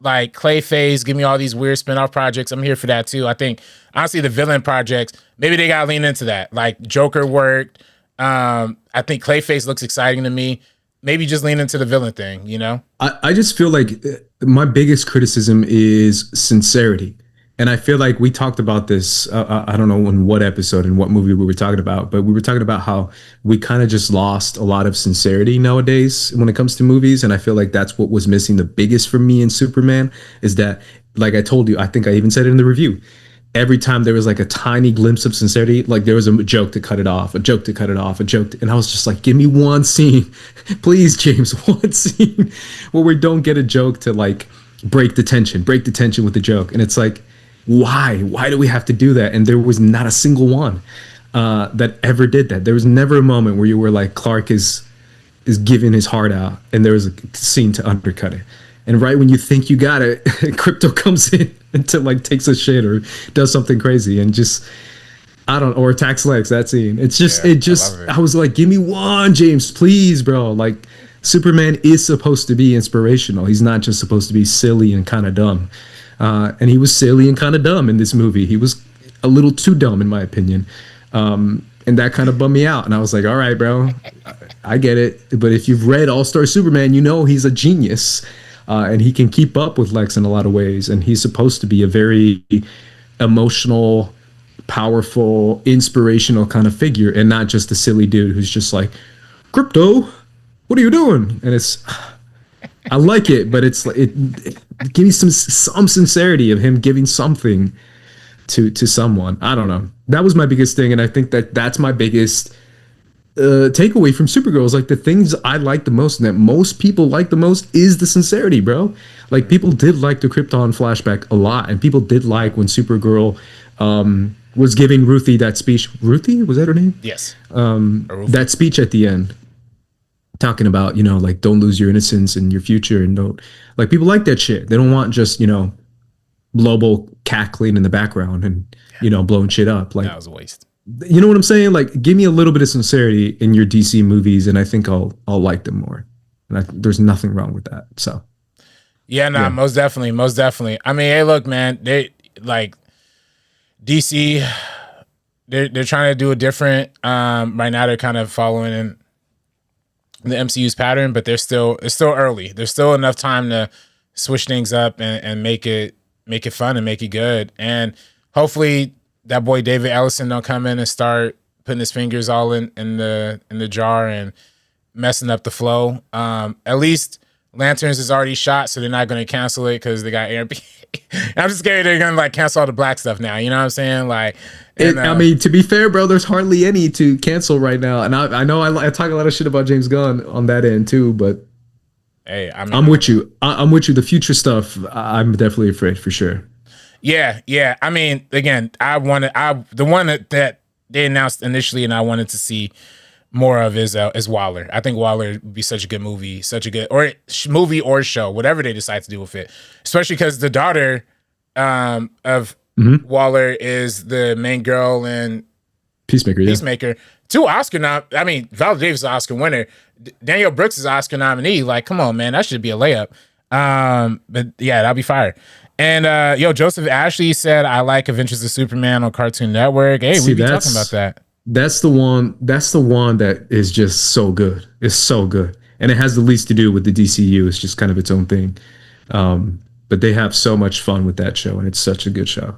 like Clayface, give me all these weird spin-off projects. I'm here for that too. I think honestly the villain projects, maybe they gotta lean into that. Like Joker worked. I think Clayface looks exciting to me. Maybe just lean into the villain thing, I just feel like my biggest criticism is sincerity. And I feel like we talked about this, I don't know in what episode and what movie we were talking about, but we were talking about how we kind of just lost a lot of sincerity nowadays when it comes to movies. And I feel like that's what was missing the biggest for me in Superman is that, like I told you, I think I even said it in the review, every time there was like a tiny glimpse of sincerity, like there was a joke to cut it off, and I was just like, give me one scene, please, James, one scene where we don't get a joke to like break the tension with the joke. And it's like, why do we have to do that? And there was not a single one that ever did that. There was never a moment where you were like, Clark is giving his heart out and there was a scene to undercut it. And right when you think you got it, Crypto comes in until like takes a shit or does something crazy and just or attacks Lex. That scene. It's just I was like, give me one, James, please, bro. Like Superman is supposed to be inspirational. He's not just supposed to be silly and kind of dumb. And he was silly and kind of dumb in this movie. He was a little too dumb, in my opinion. And that kind of bummed me out. And I was like, all right, bro, I get it. But if you've read All-Star Superman, you know he's a genius. And he can keep up with Lex in a lot of ways. And he's supposed to be a very emotional, powerful, inspirational kind of figure, and not just a silly dude who's just like, Crypto, what are you doing? And I like it, but it's like give me some sincerity of him giving something to someone. I don't know. That was my biggest thing, and I think that's my biggest takeaway from Supergirl is like the things I like the most and that most people like the most is the sincerity, bro. Like people did like the Krypton flashback a lot, and people did like when Supergirl was giving Ruthie that speech. Ruthie, was that her name? Yes. That speech at the end, talking about, like don't lose your innocence and your future, and don't like people like that shit. They don't want just Lobo cackling in the background and blowing shit up. Like that was a waste. You know what I'm saying? Like give me a little bit of sincerity in your DC movies, and I think I'll like them more. And there's nothing wrong with that. So yeah, most definitely. I mean, hey, look, man, they like DC. They're trying to do it different. Right now, they're kind of following in the MCU's pattern, but it's still early. There's still enough time to switch things up and make it fun and make it good. And hopefully that boy David Ellison don't come in and start putting his fingers all in the jar and messing up the flow. At least Lanterns is already shot, so they're not going to cancel it because they got Aaron. I'm just scared they're going to cancel all the black stuff now. You know what I'm saying? I mean, to be fair, bro, there's hardly any to cancel right now. And I know I talk a lot of shit about James Gunn on that end too, but hey, I'm with you. I'm with you. The future stuff, I'm definitely afraid for sure. Yeah. I mean, again, the one that they announced initially, and I wanted to see more of is Waller. I think Waller would be such a good movie, movie or show, whatever they decide to do with it. Especially because the daughter of Waller is the main girl in Peacemaker. Two Oscar Viola Davis is an Oscar winner. Danielle Brooks is an Oscar nominee. Like, come on, man, that should be a layup. But yeah, that'll be fire. And Joseph Ashley said, I like Adventures of Superman on Cartoon Network. Hey, we be talking about that. That's the one that is just so good. It's so good. And it has the least to do with the DCU. It's just kind of its own thing. But they have so much fun with that show, and it's such a good show.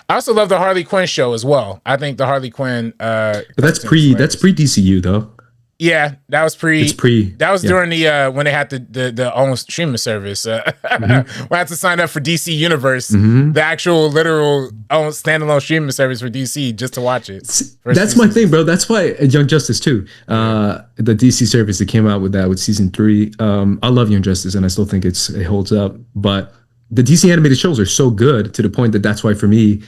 I also love the Harley Quinn show as well. I think the Harley Quinn but that's pre DCU though. Yeah, that was during the when they had the own streaming service. We had to sign up for DC Universe, the actual literal own standalone streaming service for DC just to watch it. That's my thing, bro. That's why Young Justice too. The DC service that came out with season 3. I love Young Justice, and I still think it holds up. But the DC animated shows are so good to the point that that's why for me,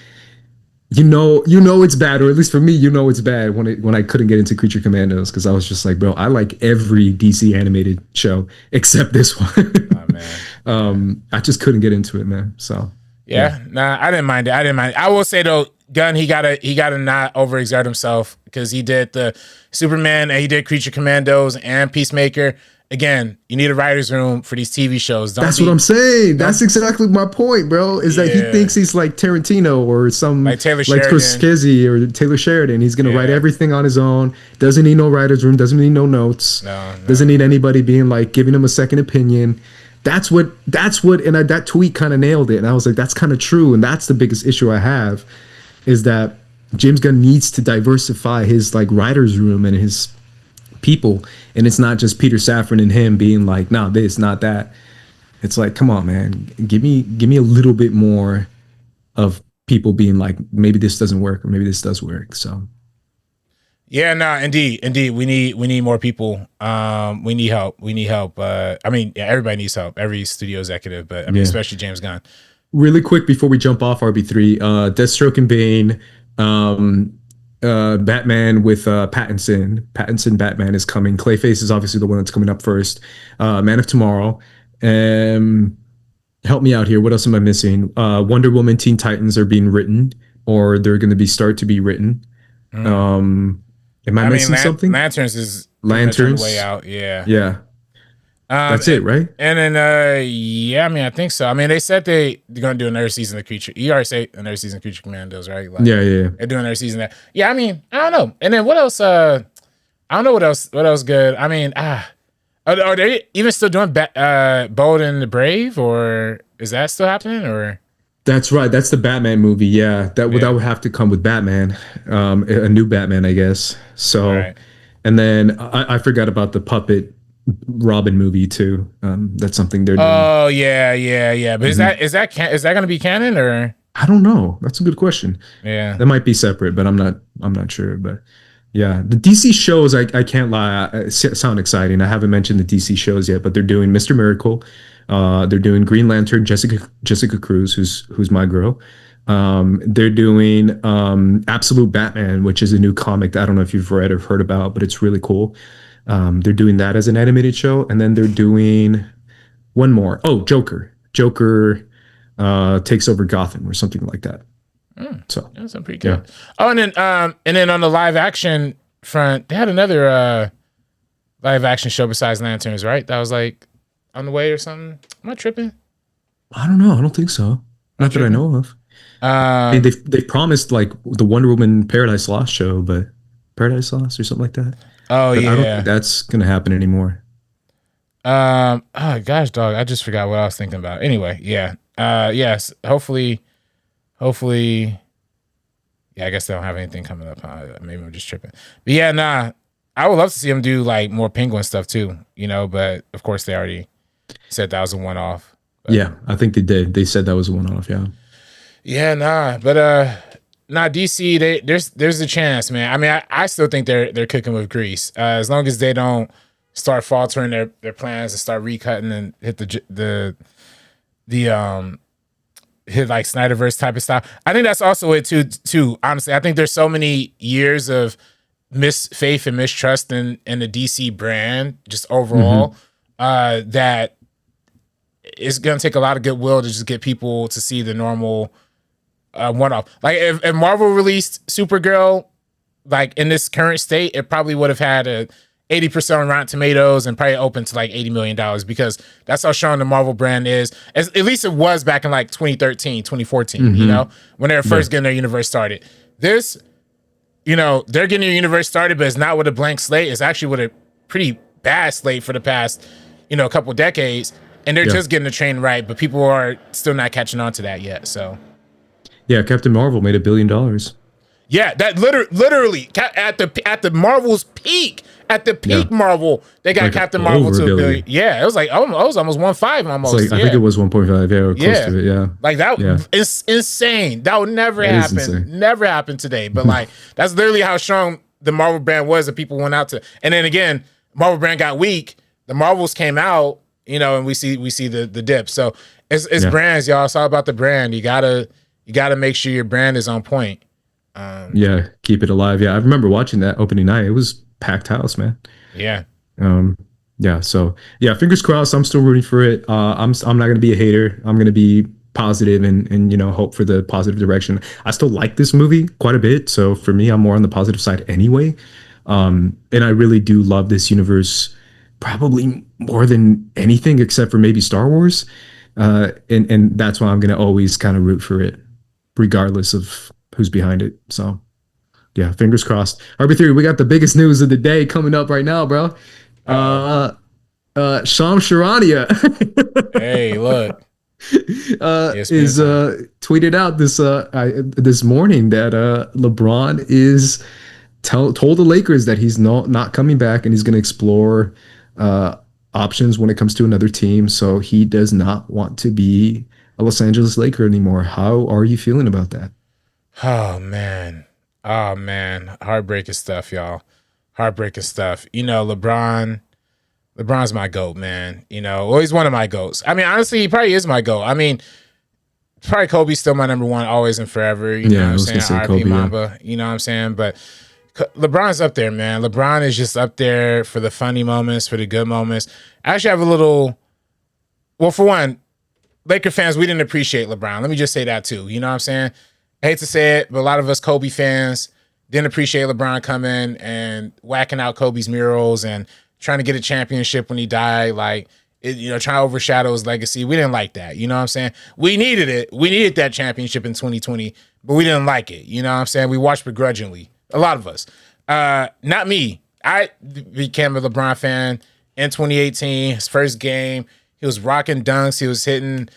you know it's bad, or at least for me, it's bad when I couldn't get into Creature Commandos, because I was just like, bro, I like every DC animated show except this one. Oh, man. I just couldn't get into it, man. So yeah. Nah, I didn't mind it. I will say though, Gunn, he gotta not overexert himself, because he did the Superman and he did Creature Commandos and Peacemaker. Again, you need a writer's room for these TV shows. That's what I'm saying. That's exactly my point, bro. Is that he thinks he's like Tarantino or some like Taylor Sheridan. Scorsese or Taylor Sheridan. He's gonna write everything on his own. Doesn't need no writer's room. Doesn't need no notes. No. Doesn't need anybody being like giving him a second opinion. That's what. And that tweet kind of nailed it. And I was like, that's kind of true. And that's the biggest issue I have, is that James Gunn needs to diversify his like writer's room and his people, and it's not just Peter Safran and him being like, nah, this, not that. It's like, come on, man, give me a little bit more of people being like, maybe this doesn't work, or maybe this does work. So yeah, no, indeed, we need more people. We need help. Everybody needs help, every studio executive, but especially James Gunn. Really quick before we jump off RB3, Deathstroke and Bane, Batman with Pattinson Batman is coming. Clayface is obviously the one that's coming up first. Man of Tomorrow. help me out here. What else am I missing? Wonder Woman, Teen Titans are being written, or they're going to start to be written. Am I missing something? Lanterns is Lanterns on the way out. Yeah. Yeah. That's it, right? And then, yeah, I mean, I think so. I mean, they said they're going to do another season of Creature. You already say another season of Creature Commandos, right? Like, yeah. They're doing another season of that. Yeah, I mean, I don't know. And then what else? I don't know what else good. I mean, are they even still doing Bold and the Brave, or is that still happening? Or that's right. That's the Batman movie. Yeah, that would have to come with Batman, a new Batman, I guess. So, right. And then I forgot about the puppet Robin movie too. That's something they're doing. Oh yeah. But is that going to be canon, or? I don't know. That's a good question. Yeah, that might be separate, but I'm not sure. But yeah, the DC shows, I can't lie, sound exciting. I haven't mentioned the DC shows yet, but they're doing Mr. Miracle. They're doing Green Lantern, Jessica Cruz, who's my girl. They're doing Absolute Batman, which is a new comic that I don't know if you've read or heard about, but it's really cool. They're doing that as an animated show, and then they're doing one more. Oh, Joker takes over Gotham or something like that. So that's pretty good. Yeah. Oh, and then on the live action front, they had another live action show besides Lanterns, right? That was like on the way or something. Am I tripping? I don't know. I don't think so. Not that I know of. I mean, they promised like the Wonder Woman Paradise Lost show, but Paradise Lost or something like that. Oh, but yeah. I don't think that's gonna happen anymore. Oh gosh, dog. I just forgot what I was thinking about. Anyway, yeah. Yes. Hopefully. Yeah, I guess they don't have anything coming up. Maybe I'm just tripping. But yeah, nah. I would love to see them do like more Penguin stuff too. But of course they already said that was a one-off. But, yeah, I think they did. They said that was a one-off. Yeah. Yeah, nah. But DC. There's a chance, man. I mean, I still think they're cooking with grease. As long as they don't start faltering their plans and start recutting and hit the hit like Snyderverse type of style. I think that's also it too. Honestly, I think there's so many years of misfaith and mistrust in the DC brand just overall that it's gonna take a lot of goodwill to just get people to see the normal one-off. Like if Marvel released Supergirl like in this current state, it probably would have had a 80% on Rotten Tomatoes and probably open to like $80 million because that's how strong the Marvel brand is. At least it was back in like 2013, 2014, when they were first getting their universe started. This, they're getting their universe started, but it's not with a blank slate. It's actually with a pretty bad slate for the past, couple decades. And they're just getting the train right, but people are still not catching on to that yet. So, yeah, Captain Marvel made $1 billion. Yeah, that literally at the Marvel's peak. At the peak Marvel, they got like Captain Marvel to $1 billion. Yeah, it was like almost 1.5 almost. Like, I think it was 1.5. Yeah, or close to it. Yeah, like that. Yeah. It's insane. That would never happen. Never happen today. But like that's literally how strong the Marvel brand was that people went out to. And then again, Marvel brand got weak. The Marvels came out, and we see the dip. So it's brands, y'all. It's all about the brand. You gotta make sure your brand is on point. Keep it alive. Yeah, I remember watching that opening night. It was packed house, man. Yeah. So fingers crossed. I'm still rooting for it. I'm not gonna be a hater. I'm gonna be positive and hope for the positive direction. I still like this movie quite a bit. So for me, I'm more on the positive side anyway. And I really do love this universe probably more than anything except for maybe Star Wars. And that's why I'm gonna always kind of root for it, regardless of who's behind it. So yeah, fingers crossed. RB3, we got the biggest news of the day coming up right now, bro. Sham Charania. Hey, look. Is tweeted out this morning that LeBron is told the Lakers that he's not coming back and he's going to explore options when it comes to another team. So he does not want to be a Los Angeles Laker anymore. How are you feeling about that? Oh man, heartbreaking stuff, y'all. Heartbreaking stuff. LeBron's my GOAT, man. Well, he's one of my GOATs. I mean, honestly, he probably is my GOAT. I mean, probably Kobe's still my number one, always and forever. You know what I'm saying? RP Mamba. You know what I'm saying? But LeBron's up there, man. LeBron is just up there for the funny moments, for the good moments. I actually have a little. Well, for one, Laker fans, we didn't appreciate LeBron. Let me just say that too. You know what I'm saying? I hate to say it, but a lot of us Kobe fans didn't appreciate LeBron coming and whacking out Kobe's murals and trying to get a championship when he died. Like, trying to overshadow his legacy. We didn't like that. You know what I'm saying? We needed it. We needed that championship in 2020, but we didn't like it. You know what I'm saying? We watched begrudgingly. A lot of us. Not me. I became a LeBron fan in 2018. His first game, he was rocking dunks. He was hitting,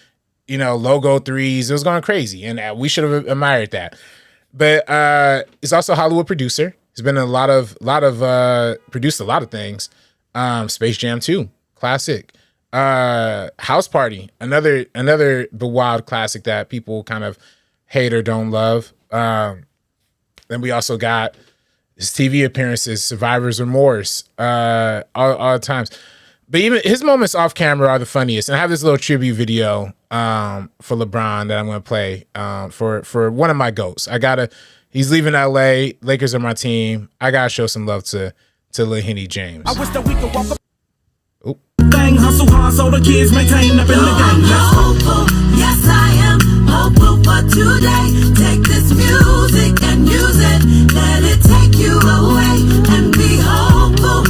logo threes. It was going crazy, and we should have admired that. But he's also a Hollywood producer. He's been in produced a lot of things. Space Jam 2, classic. House Party, another the wild classic that people kind of hate or don't love. Then we also got his TV appearances, Survivor's Remorse, all the times. But even his moments off camera are the funniest. And I have this little tribute video for LeBron that I'm going to play for one of my GOATs. He's leaving LA. Lakers are my team. I got to show some love to LeBron James. I wish that we could walk up. Bang, hustle hard so the kids maintain up in the game. Hopeful, yes I am hopeful for today. Take this music and use it. Let it take you away and be hopeful,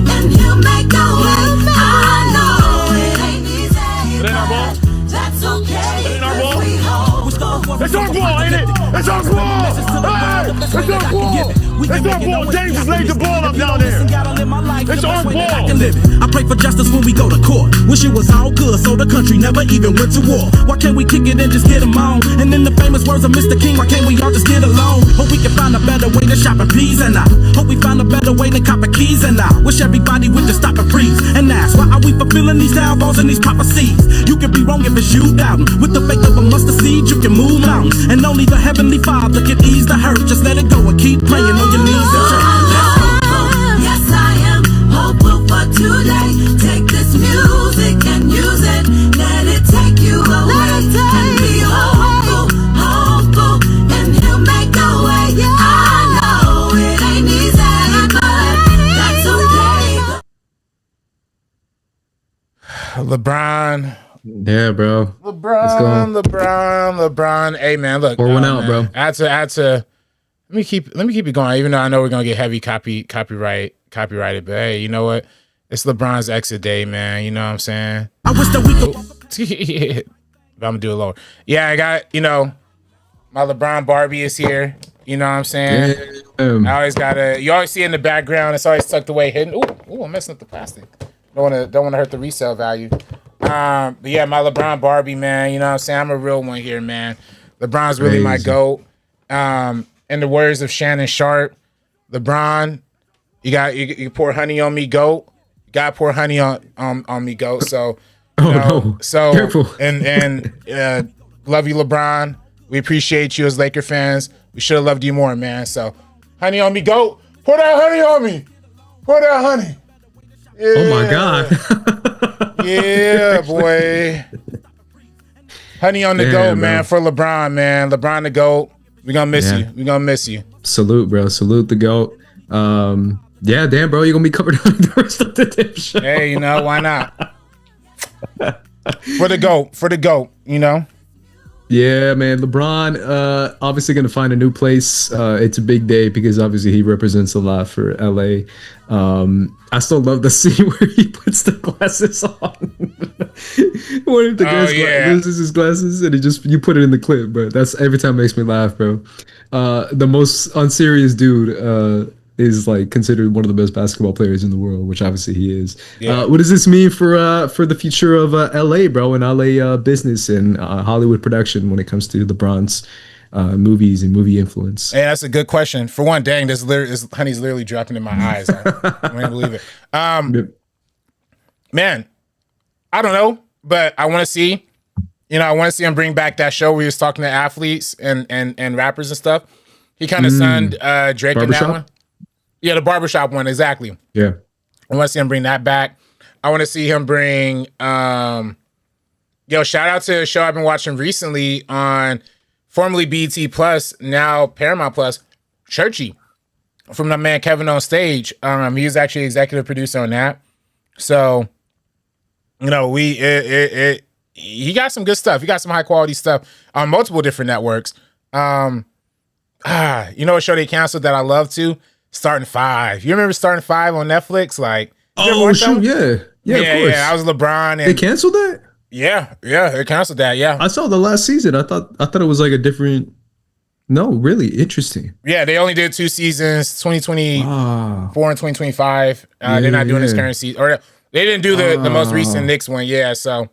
and he'll make a way. I know it ain't easy, but that's okay. We hope. It's our ball, ain't it? It's our ball. Hey, it's our ball. It's our ball. James just laid the ball up down there. It's our ball. I pray for justice when we go to court. Wish it was all good so the country never even went to war. Why can't we kick it and just get them on? And in the famous words of Mr. King, why can't we all just get along? Hope we can find a better way to shop and peas and out. Hope we find a better way to cop a keys and out. Wish everybody would just stop and freeze and ask, why are we fulfilling these downfalls and these prophecies? You can be wrong if it's you doubting. With the faith of a mustard seed, you can move mountains. And only the Heavenly Father can ease the hurt. Just let it go and keep praying on your knees and church. Yes, I am hopeful for today. Take this music and use it. Let it take you away. And be hopeful, and he'll make a way. I know it ain't easy, but that's okay. LeBron. Yeah, bro. LeBron. Hey, man, look. Pour one out, man. bro. I had to. Let me keep it going. Even though I know we're gonna get heavy copyrighted, but hey, you know what? It's LeBron's exit day, man. You know what I'm saying? I wish that we could. But I'm gonna do it lower. Yeah, I got my LeBron Barbie is here. You know what I'm saying? Yeah. I always you always see it in the background. It's always tucked away, hidden. Ooh, I'm messing up the plastic. Don't wanna hurt the resale value. But yeah, my LeBron Barbie, man. You know what I'm saying? I'm a real one here, man. LeBron's really my GOAT. In the words of Shannon Sharp, LeBron, you pour honey on me, GOAT. You gotta pour honey on me, GOAT. So, no. So Careful. and love you, LeBron. We appreciate you as Laker fans. We should have loved you more, man. So, honey on me, GOAT. Pour that honey on me. Pour that honey. Yeah. Oh my God. Yeah, boy. Honey on the GOAT, man, for LeBron, man. LeBron the GOAT. We're gonna miss you. We're gonna miss you. Salute, bro. Salute the GOAT. Yeah, damn, bro. You're gonna be covered on the rest of the damn show. Hey, why not? For the GOAT, Yeah, man. LeBron, obviously going to find a new place. It's a big day because obviously he represents a lot for LA. I still love the scene where he puts the glasses on. One of the guys loses his glasses and you put it in the clip, but that's every time it makes me laugh, bro. The most unserious dude is like considered one of the best basketball players in the world, which obviously he is. Yeah. What does this mean for the future of LA, bro, and LA business and Hollywood production when it comes to LeBron's movies and movie influence? Hey, that's a good question. For one, dang, this honey's literally dropping in my eyes. I can't believe it. Man, I don't know, but I want to see. I want to see him bring back that show where he was talking to athletes and rappers and stuff. He kind of sunned Drake in that one. Yeah, the barbershop one, exactly. Yeah. I want to see him bring that back. I want to see him bring shout out to a show I've been watching recently on formerly BET Plus, now Paramount Plus, Churchy, from the man Kevin on Stage. He was actually executive producer on that. So, he got some good stuff. He got some high quality stuff on multiple different networks. You know what show they canceled that I love too? Starting 5. You remember Starting 5 on Netflix? Like, oh shoot, yeah, of course. I was LeBron. And they canceled that. Yeah, they canceled that. Yeah, I saw the last season. I thought it was like a different. No, really interesting. Yeah, they only did 2 seasons, 2024 and 2025. They're not doing this current season, or they didn't do the most recent Knicks one. Yeah, so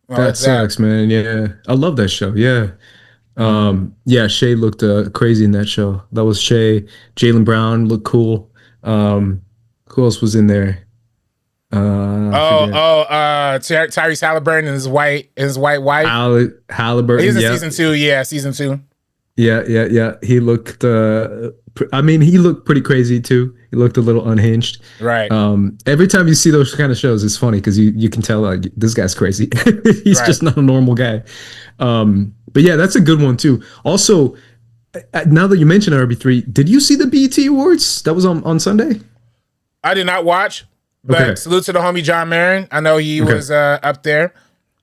that sucks, man. Yeah, I love that show. Yeah. Shea looked crazy in that show. That was Shea. Jaylen Brown looked cool. Who else was in there? Tyrese Halliburton and his white wife. Halliburton. He's in season 2. Yeah, season 2. Yeah. He looked. He looked pretty crazy too. He looked a little unhinged. Right. Every time you see those kind of shows, it's funny because you can tell like this guy's crazy. He's just not a normal guy. But yeah, that's a good one too. Also, now that you mentioned RB3, did you see the BET Awards? That was on Sunday? I did not watch, but salute to the homie John Marin. I know he was up there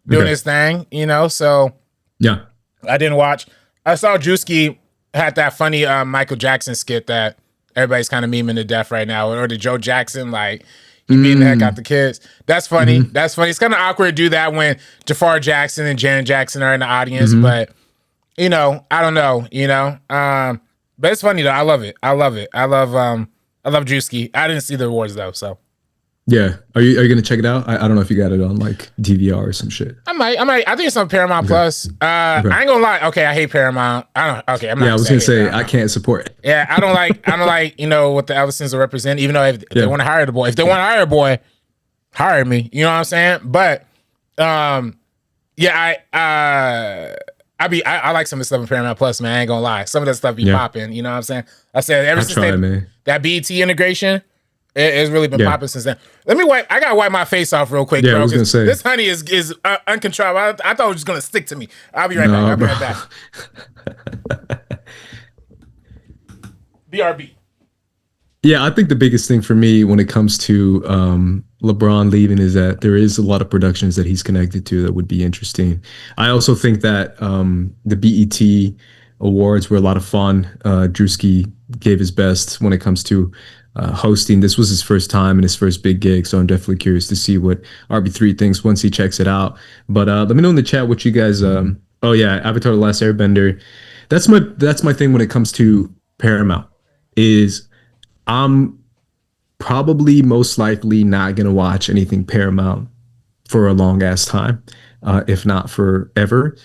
doing his thing, so yeah. I didn't watch. I saw Drewski had that funny Michael Jackson skit that everybody's kind of memeing to death right now, or the Joe Jackson, like, he beating the heck out the kids. That's funny. That's funny. It's kind of awkward to do that when Jafar Jackson and Janet Jackson are in the audience, but I don't know, but it's funny though. I love it. I love Drewski. I didn't see the awards though, so. Yeah. Are you gonna check it out? I don't know if you got it on like DVR or some shit. I might. I think it's on Paramount Plus. I ain't gonna lie. Okay, I hate Paramount. I'm not. I was gonna say I can't support it. Yeah, I don't like what the Ellisons are representing. Even though if they want to hire the boy, hire me. You know what I'm saying? But I like some of the stuff in Paramount Plus, man. I ain't gonna lie. Some of that stuff be popping. You know what I'm saying? I said ever since that BET integration. It's really been popping since then. I gotta wipe my face off real quick, bro. I was gonna say this honey is uncontrollable. I thought it was just gonna stick to me. I'll be right back. BRB. Yeah, I think the biggest thing for me when it comes to LeBron leaving is that there is a lot of productions that he's connected to that would be interesting. I also think that the BET Awards were a lot of fun. Drewski gave his best when it comes to hosting. This was his first time and his first big gig, so I'm definitely curious to see what RB3 thinks once he checks it out. But let me know in the chat what you guys. Avatar: The Last Airbender. That's my thing when it comes to Paramount. Is I'm probably most likely not gonna watch anything Paramount for a long ass time, if not forever.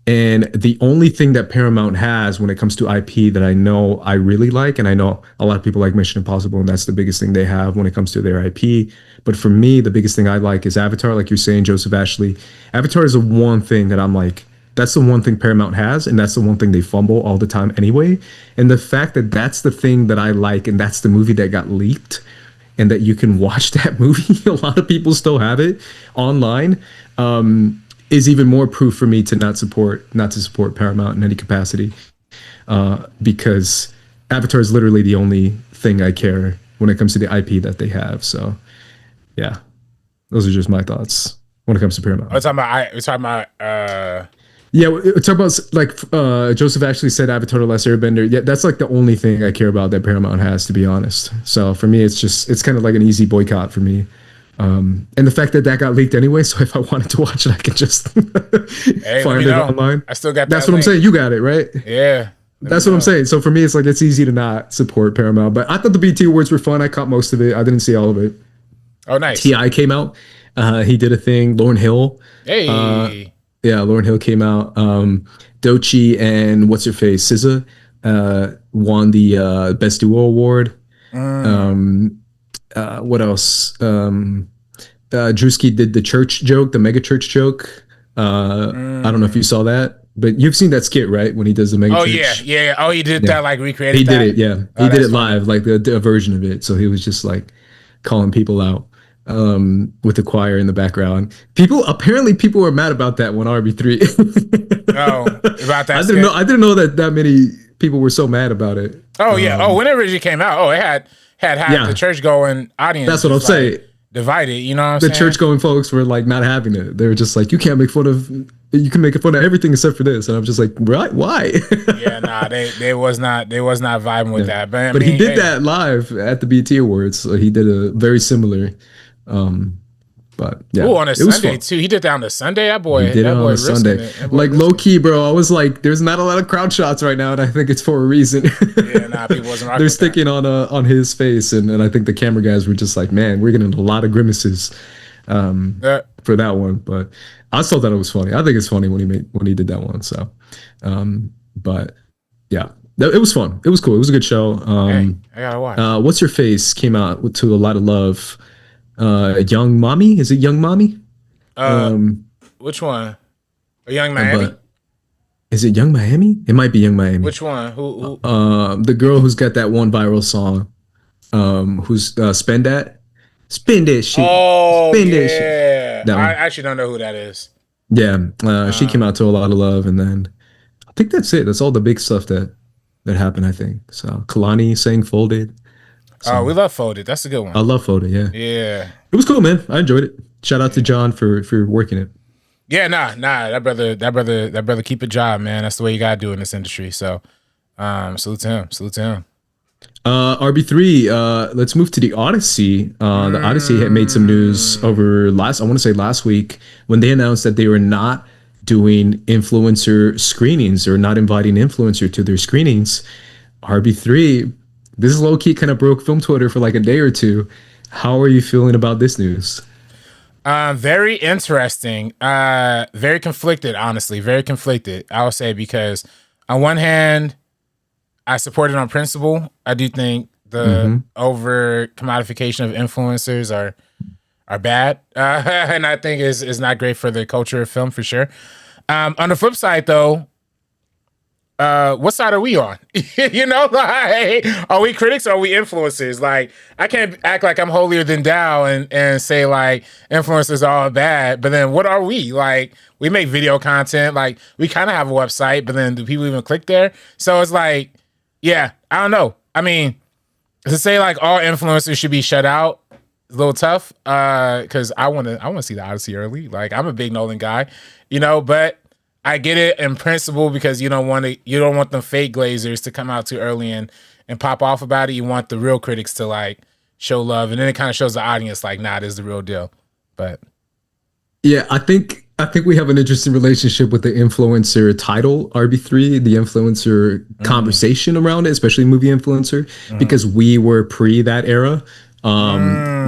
And the only thing that Paramount has when it comes to IP that I know I really like, and I know a lot of people like Mission Impossible, and that's the biggest thing they have when it comes to their IP. But for me, the biggest thing I like is Avatar, like you're saying, Joseph Ashley. Avatar is the one thing that I'm like, that's the one thing Paramount has, and that's the one thing they fumble all the time anyway. And the fact that that's the thing that I like, and that's the movie that got leaked, and that you can watch that movie, a lot of people still have it online, is even more proof for me to not support Paramount in any capacity, because Avatar is literally the only thing I care when it comes to the IP that they have. So, yeah, those are just my thoughts when it comes to Paramount. We're talking about. Yeah, we're talking about like Joseph actually said Avatar: The Last Airbender. Yeah, that's like the only thing I care about that Paramount has, to be honest. So for me, it's kind of like an easy boycott for me. And the fact that got leaked anyway, so if I wanted to watch it, I could just find it online. I still got that. That's what I'm saying. You got it, right? Yeah. That's what I'm saying. So for me, it's like it's easy to not support Paramount. But I thought the BT Awards were fun. I caught most of it. I didn't see all of it. Oh, nice. T.I. came out. He did a thing. Lauryn Hill. Hey. Lauryn Hill came out. Doechii and what's her face, SZA, won the Best Duo Award. What else? Drewski did the church joke, the mega church joke. I don't know if you saw that, but you've seen that skit, right? When he does the mega church. Yeah. Oh, he did that, like recreated. He did it, yeah. He did it live, like a version of it. So he was just like calling people out with the choir in the background. People were mad about that when RB3. About that. I didn't know that many people were so mad about it. Oh yeah. When it originally came out, it had the church going audience. That's what I'm saying. divided. You know what I'm The saying? church going folks were like not having it. They were just like, you can make fun of everything except for this. And I'm just like, right? Why? Yeah, nah, they was not vibing with that. But I But mean, he did that live at the BET Awards. So he did a very similar. But yeah, Ooh, on a it was Sunday fun. too. He did that on a Sunday. That boy, He did it that boy on a risking Sunday. it. That boy Like risking low key, bro. I was like, there's not a lot of crowd shots right now, and I think it's for a reason. Yeah, nah, people wasn't rocking They're with sticking on his face, and I think the camera guys were just like, man, we're getting a lot of grimaces for that one. But I still thought it was funny. I think it's funny when he did that one. So, but yeah, it was fun. It was cool. It was a good show. Hey, I gotta watch. What's Your Face came out to a lot of love. Young Mommy, is it Young Mommy? Which one? A Young Miami? Is it Young Miami? It might be Young Miami. Which one? Who? The girl who's got that one viral song. Who's Spin That Shit. Oh, Spin yeah. That Shit. That one. I actually don't know who that is. Yeah, she came out to a lot of love, and then I think that's it. That's all the big stuff that happened. I think so. Kalani sang Folded. Oh, we love Folded. That's a good one. I love Folded. Yeah, Yeah. it was cool, man. I enjoyed it. Shout out to John for working it. Yeah, nah. That brother keep a job, man. That's the way you gotta do in this industry. So, salute to him. RB3. Let's move to the Odyssey. The Odyssey had made some news over last week when they announced that they were not doing influencer screenings or not inviting influencer to their screenings. RB3. This is low key kind of broke film Twitter for like a day or two. How are you feeling about this news? Very interesting. Very conflicted, honestly. Very conflicted, I would say, because on one hand, I support it on principle. I do think the over commodification of influencers are bad. And I think is not great for the culture of film for sure. On the flip side though, what side are we on? You know, like, are we critics or are we influencers? Like, I can't act like I'm holier than thou and say like influencers are all bad, but then what are we? Like, we make video content, like we kind of have a website, but then do people even click there? So it's like, yeah, I don't know. I mean, to say like all influencers should be shut out is a little tough, because I want to see the Odyssey early. Like, I'm a big Nolan guy, you know, but I get it in principle because you don't want them fake glazers to come out too early and pop off about it. You want the real critics to like show love, and then it kind of shows the audience like, nah, this is the real deal. But yeah, I think we have an interesting relationship with the influencer title RB3, the influencer conversation around it, especially movie influencer, because we were pre that era.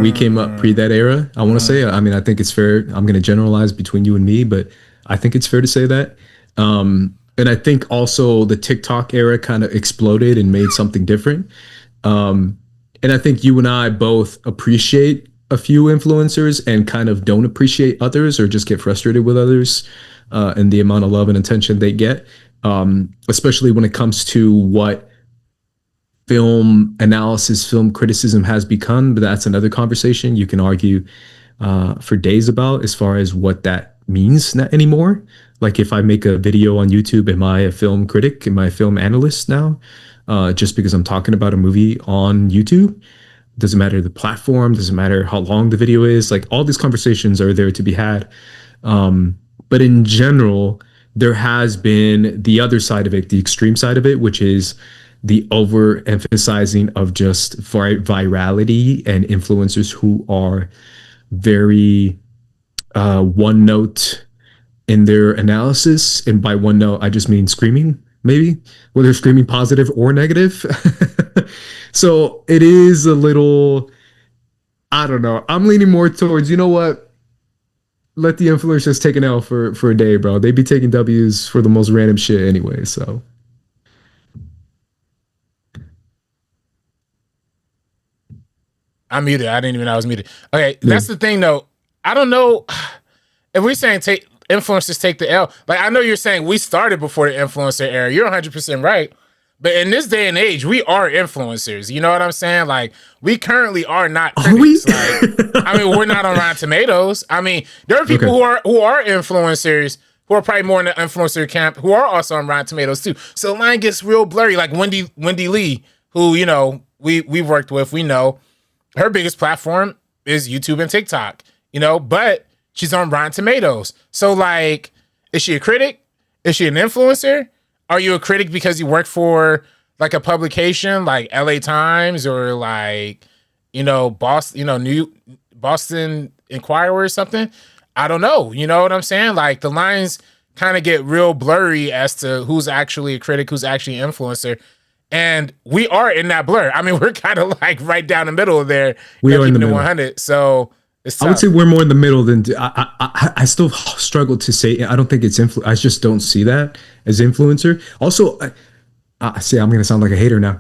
We came up pre that era. I want to say. I mean, I think it's fair. I'm going to generalize between you and me, but I think it's fair to say that. And I think also the TikTok era kind of exploded and made something different. And I think you and I both appreciate a few influencers and kind of don't appreciate others or just get frustrated with others and the amount of love and attention they get, especially when it comes to what film analysis, film criticism has become. But that's another conversation you can argue for days about as far as what that means not anymore. Like, if I make a video on YouTube, am I a film critic? Am I a film analyst now? Just because I'm talking about a movie on YouTube? Doesn't matter the platform, doesn't matter how long the video is. Like, all these conversations are there to be had. But in general, there has been the other side of it, the extreme side of it, which is the overemphasizing of just virality and influencers who are very one note in their analysis. And by one note, I just mean screaming, maybe, whether screaming positive or negative. So it is a little, I don't know. I'm leaning more towards, you know what? Let the influencers take an L for a day, bro. They be taking W's for the most random shit anyway, so. I'm muted. I didn't even know I was muted. Okay, that's the thing though. I don't know if we're saying influencers take the L. Like, I know you're saying we started before the influencer era. You're 100% right. But in this day and age, we are influencers. You know what I'm saying? Like, we currently are not critics. Like, I mean, we're not on Rotten Tomatoes. I mean, there are people who are influencers who are probably more in the influencer camp who are also on Rotten Tomatoes too. So the line gets real blurry. Like Wendy Lee, who, you know, we've worked with, we know her biggest platform is YouTube and TikTok, you know, but she's on Rotten Tomatoes. So like, is she a critic? Is she an influencer? Are you a critic because you work for like a publication like LA Times or like, you know, Boston Inquirer or something? I don't know. You know what I'm saying? Like the lines kind of get real blurry as to who's actually a critic, who's actually an influencer. And we are in that blur. I mean, we're kind of like right down the middle of there. We are in the middle. 100. So it's tough. I would say we're more in the middle than I still struggle to say. I don't think it's I just don't see that as influencer. Also, I see I'm going to sound like a hater now.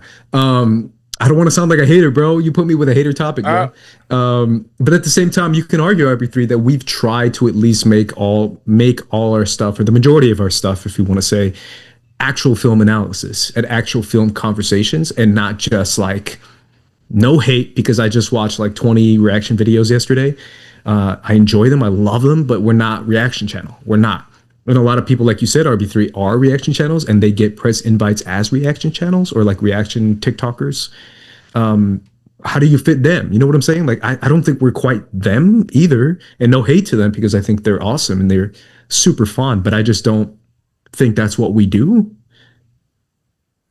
I don't want to sound like a hater, bro. You put me with a hater topic, bro. But at the same time, you can argue RB3 that we've tried to at least make all our stuff, or the majority of our stuff, if you want to say, actual film analysis and actual film conversations, and not just like no hate because I just watched like 20 reaction videos yesterday. I enjoy them. I love them, but we're not reaction channel. We're not. And a lot of people, like you said, RB3 are reaction channels, and they get press invites as reaction channels or like reaction TikTokers. How do you fit them? You know what I'm saying? Like, I don't think we're quite them either, and no hate to them because I think they're awesome and they're super fun, but I just don't think that's what we do.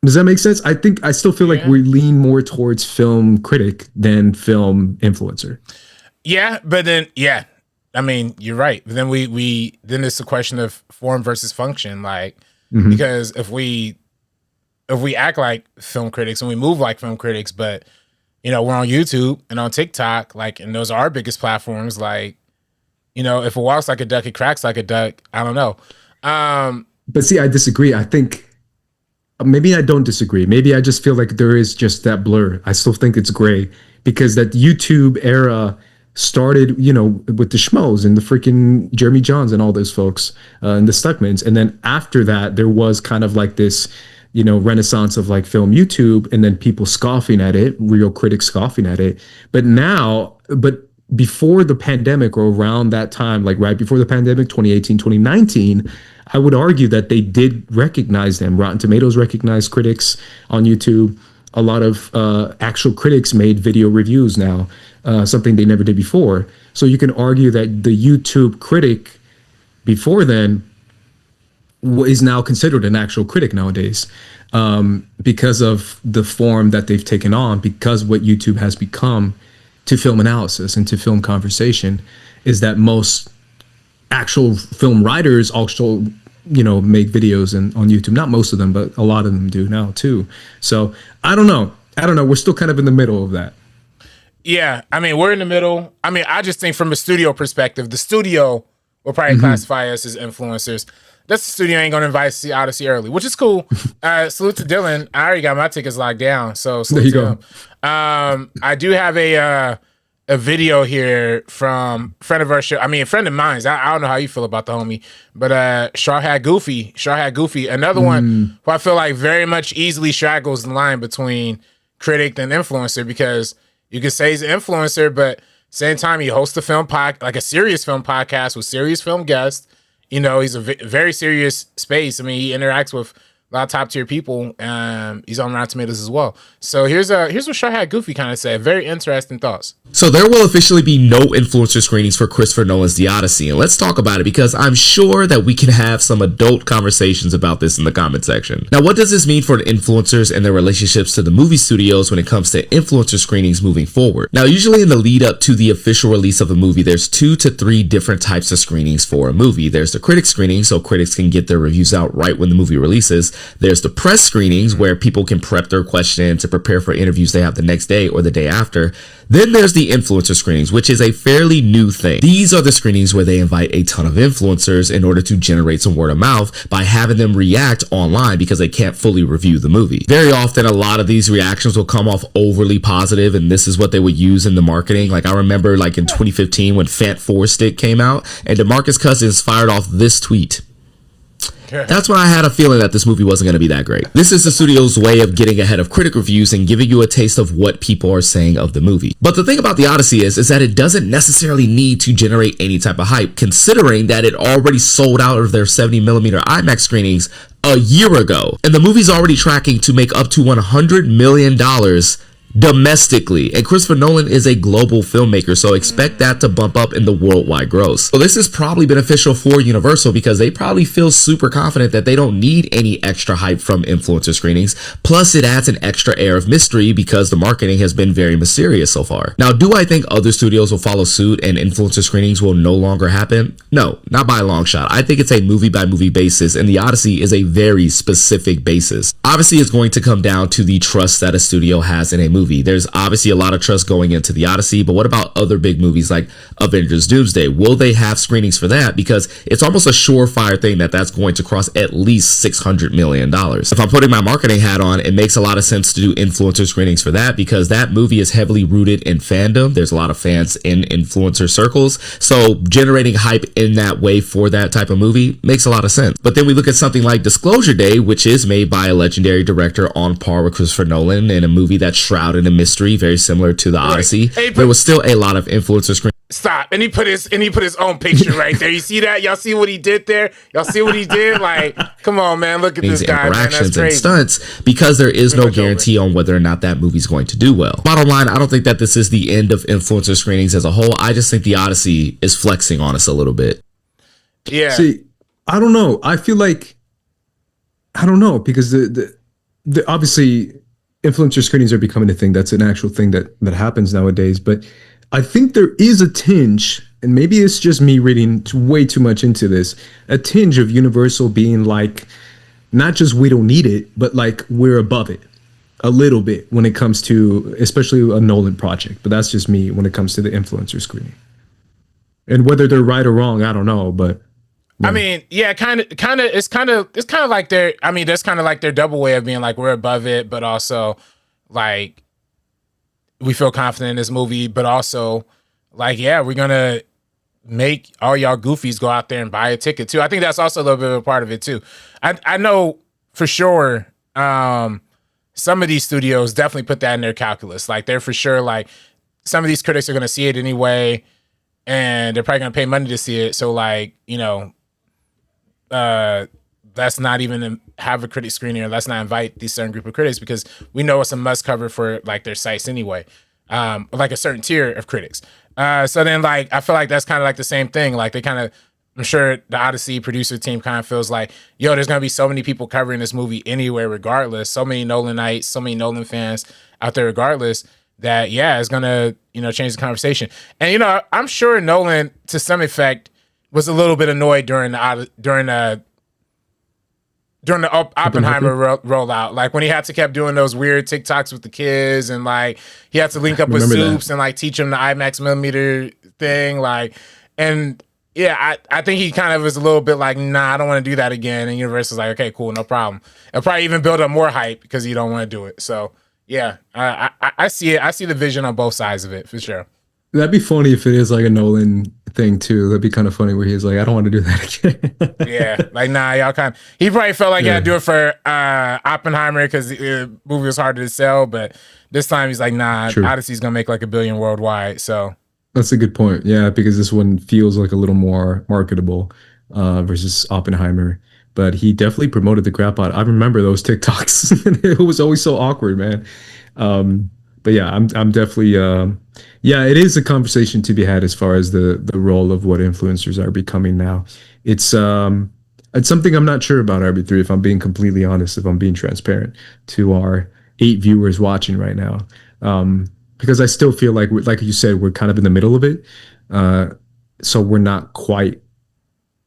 Does that make sense? I still feel like we lean more towards film critic than film influencer. Yeah, but then, I mean, you're right. But then then it's a question of form versus function. Like, because if we act like film critics and we move like film critics, but you know, we're on YouTube and on TikTok, like, and those are our biggest platforms. Like, you know, if it walks like a duck, it cracks like a duck. I don't know. But see, I disagree. I think maybe I don't disagree. Maybe I just feel like there is just that blur. I still think it's gray because that YouTube era started, you know, with the Schmoes and the freaking Jeremy Johns and all those folks and the Stuckmans. And then after that, there was kind of like this, you know, renaissance of like film YouTube, and then people scoffing at it, real critics scoffing at it. But before the pandemic, or around that time, like right before the pandemic, 2018, 2019, I would argue that they did recognize them. Rotten Tomatoes recognized critics on YouTube. A lot of actual critics made video reviews now, something they never did before. So you can argue that the YouTube critic before then is now considered an actual critic nowadays, because of the form that they've taken on, because what YouTube has become to film analysis and to film conversation is that most actual film writers also, you know, make videos on YouTube. Not most of them, but a lot of them do now too. So I don't know. We're still kind of in the middle of that. Yeah, I mean, we're in the middle. I mean, I just think from a studio perspective, the studio will probably classify us as influencers. That's the studio ain't gonna invite us to see Odyssey early, which is cool. Salute to Dylan. I already got my tickets locked down, so salute to him. I do have a video here from a friend of our show. I mean, a friend of mine. I don't know how you feel about the homie, but Shawhat Goofy, another one who I feel like very much easily straggles the line between critic and influencer, because you could say he's an influencer, but same time he hosts a film like a serious film podcast with serious film guests. You know, he's a very serious space. I mean, he interacts with a lot of top tier people. He's on Rotten Tomatoes as well. So here's what Shawhat Goofy kind of said. Very interesting thoughts. So there will officially be no influencer screenings for Christopher Nolan's The Odyssey. And let's talk about it, because I'm sure that we can have some adult conversations about this in the comment section. Now, what does this mean for the influencers and their relationships to the movie studios when it comes to influencer screenings moving forward? Now, usually in the lead up to the official release of a movie, there's 2 to 3 different types of screenings for a movie. There's the critic screening, so critics can get their reviews out right when the movie releases. There's the press screenings, where people can prep their questions to prepare for interviews they have the next day or the day after. Then there's the influencer screenings, which is a fairly new thing. These are the screenings where they invite a ton of influencers in order to generate some word of mouth by having them react online because they can't fully review the movie. Very often, a lot of these reactions will come off overly positive, and this is what they would use in the marketing. Like, I remember like in 2015 when Fant 4 Stick came out, and DeMarcus Cousins fired off this tweet. That's when I had a feeling that this movie wasn't going to be that great. This is the studio's way of getting ahead of critic reviews and giving you a taste of what people are saying of the movie. But the thing about The Odyssey is that it doesn't necessarily need to generate any type of hype, considering that it already sold out of their 70mm IMAX screenings a year ago. And the movie's already tracking to make up to $100 million domestically. And Christopher Nolan is a global filmmaker, so expect that to bump up in the worldwide gross. So this is probably beneficial for Universal because they probably feel super confident that they don't need any extra hype from influencer screenings. Plus, it adds an extra air of mystery because the marketing has been very mysterious so far. Now, do I think other studios will follow suit and influencer screenings will no longer happen? No, not by a long shot. I think it's a movie by movie basis, and the Odyssey is a very specific basis. Obviously, it's going to come down to the trust that a studio has in a movie. There's obviously a lot of trust going into the Odyssey, but what about other big movies like Avengers Doomsday? Will they have screenings for that? Because it's almost a surefire thing that that's going to cross at least $600 million. If I'm putting my marketing hat on, it makes a lot of sense to do influencer screenings for that because that movie is heavily rooted in fandom. There's a lot of fans in influencer circles. So generating hype in that way for that type of movie makes a lot of sense. But then we look at something like Disclosure Day, which is made by a legendary director on par with Christopher Nolan in a movie that's shrouded in mystery, very similar to the Odyssey. Hey, there was still a lot of influencer screenings. Stop. And he put his own picture right there. You see that? Y'all see what he did there? Y'all see what he did? Like, come on, man. Look at this guy. Interactions and stunts because there is no guarantee on whether or not that movie's going to do well. Bottom line, I don't think that this is the end of influencer screenings as a whole. I just think the Odyssey is flexing on us a little bit. Yeah. See, I don't know. I feel like I don't know because the obviously influencer screenings are becoming a thing. That's an actual thing that happens nowadays. But I think there is a tinge, and maybe it's just me reading way too much into this, a tinge of Universal being like, not just we don't need it, but like we're above it a little bit when it comes to, especially a Nolan project. But that's just me when it comes to the influencer screening. And whether they're right or wrong, I don't know. But I mean, yeah, kind of. It's kind of like their. I mean, that's kind of like their double way of being like we're above it, but also like we feel confident in this movie, but also like yeah, we're gonna make all y'all goofies go out there and buy a ticket too. I think that's also a little bit of a part of it too. I know for sure. Some of these studios definitely put that in their calculus. Like they're for sure like some of these critics are gonna see it anyway, and they're probably gonna pay money to see it. So like let's not even have a critic screening or let's not invite these certain group of critics because we know it's a must cover for like their sites anyway, like a certain tier of critics. So then like I feel like that's kind of like the same thing. Like they kind of, I'm sure the Odyssey producer team kind of feels like, yo, there's gonna be so many people covering this movie anyway, regardless. So many Nolanites, so many Nolan fans out there, regardless. That yeah, it's gonna change the conversation. And I'm sure Nolan to some effect was a little bit annoyed during the Oppenheimer rollout, like when he had to kept doing those weird TikToks with the kids, and like he had to link up with Soups and like teach him the IMAX millimeter thing, like, and yeah, I think he kind of was a little bit like, nah, I don't want to do that again. And Universal's like, okay, cool, no problem. It'll probably even build up more hype because you don't want to do it. So yeah, I see it. I see the vision on both sides of it for sure. That'd be funny if it is like a Nolan thing too. That'd be kind of funny where he's like, I don't want to do that again. Yeah, like nah, y'all kind of. He probably felt like he had to do it for Oppenheimer because the movie was harder to sell, but this time he's like, nah, True. Odyssey's gonna make like $1 billion worldwide. So that's a good point. Yeah, because this one feels like a little more marketable versus Oppenheimer. But he definitely promoted the crap out. I remember those TikToks. It was always so awkward, man. But yeah, I'm definitely it is a conversation to be had as far as the role of what influencers are becoming now. It's something I'm not sure about RB3, if I'm being completely honest, if I'm being transparent to our 8 viewers watching right now. Because I still feel like you said, we're kind of in the middle of it. So we're not quite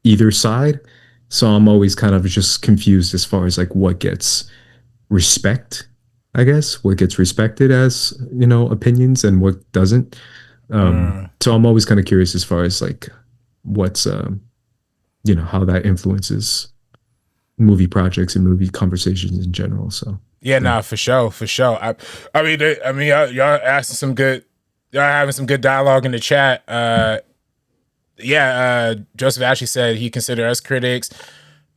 either side. So I'm always kind of just confused as far as like what gets respect, I guess, what gets respected as, opinions and what doesn't. So I'm always kind of curious as far as like what's, how that influences movie projects and movie conversations in general. So yeah, nah, for sure. I mean, y'all asking some good, y'all having some good dialogue in the chat. Joseph actually said he considered us critics,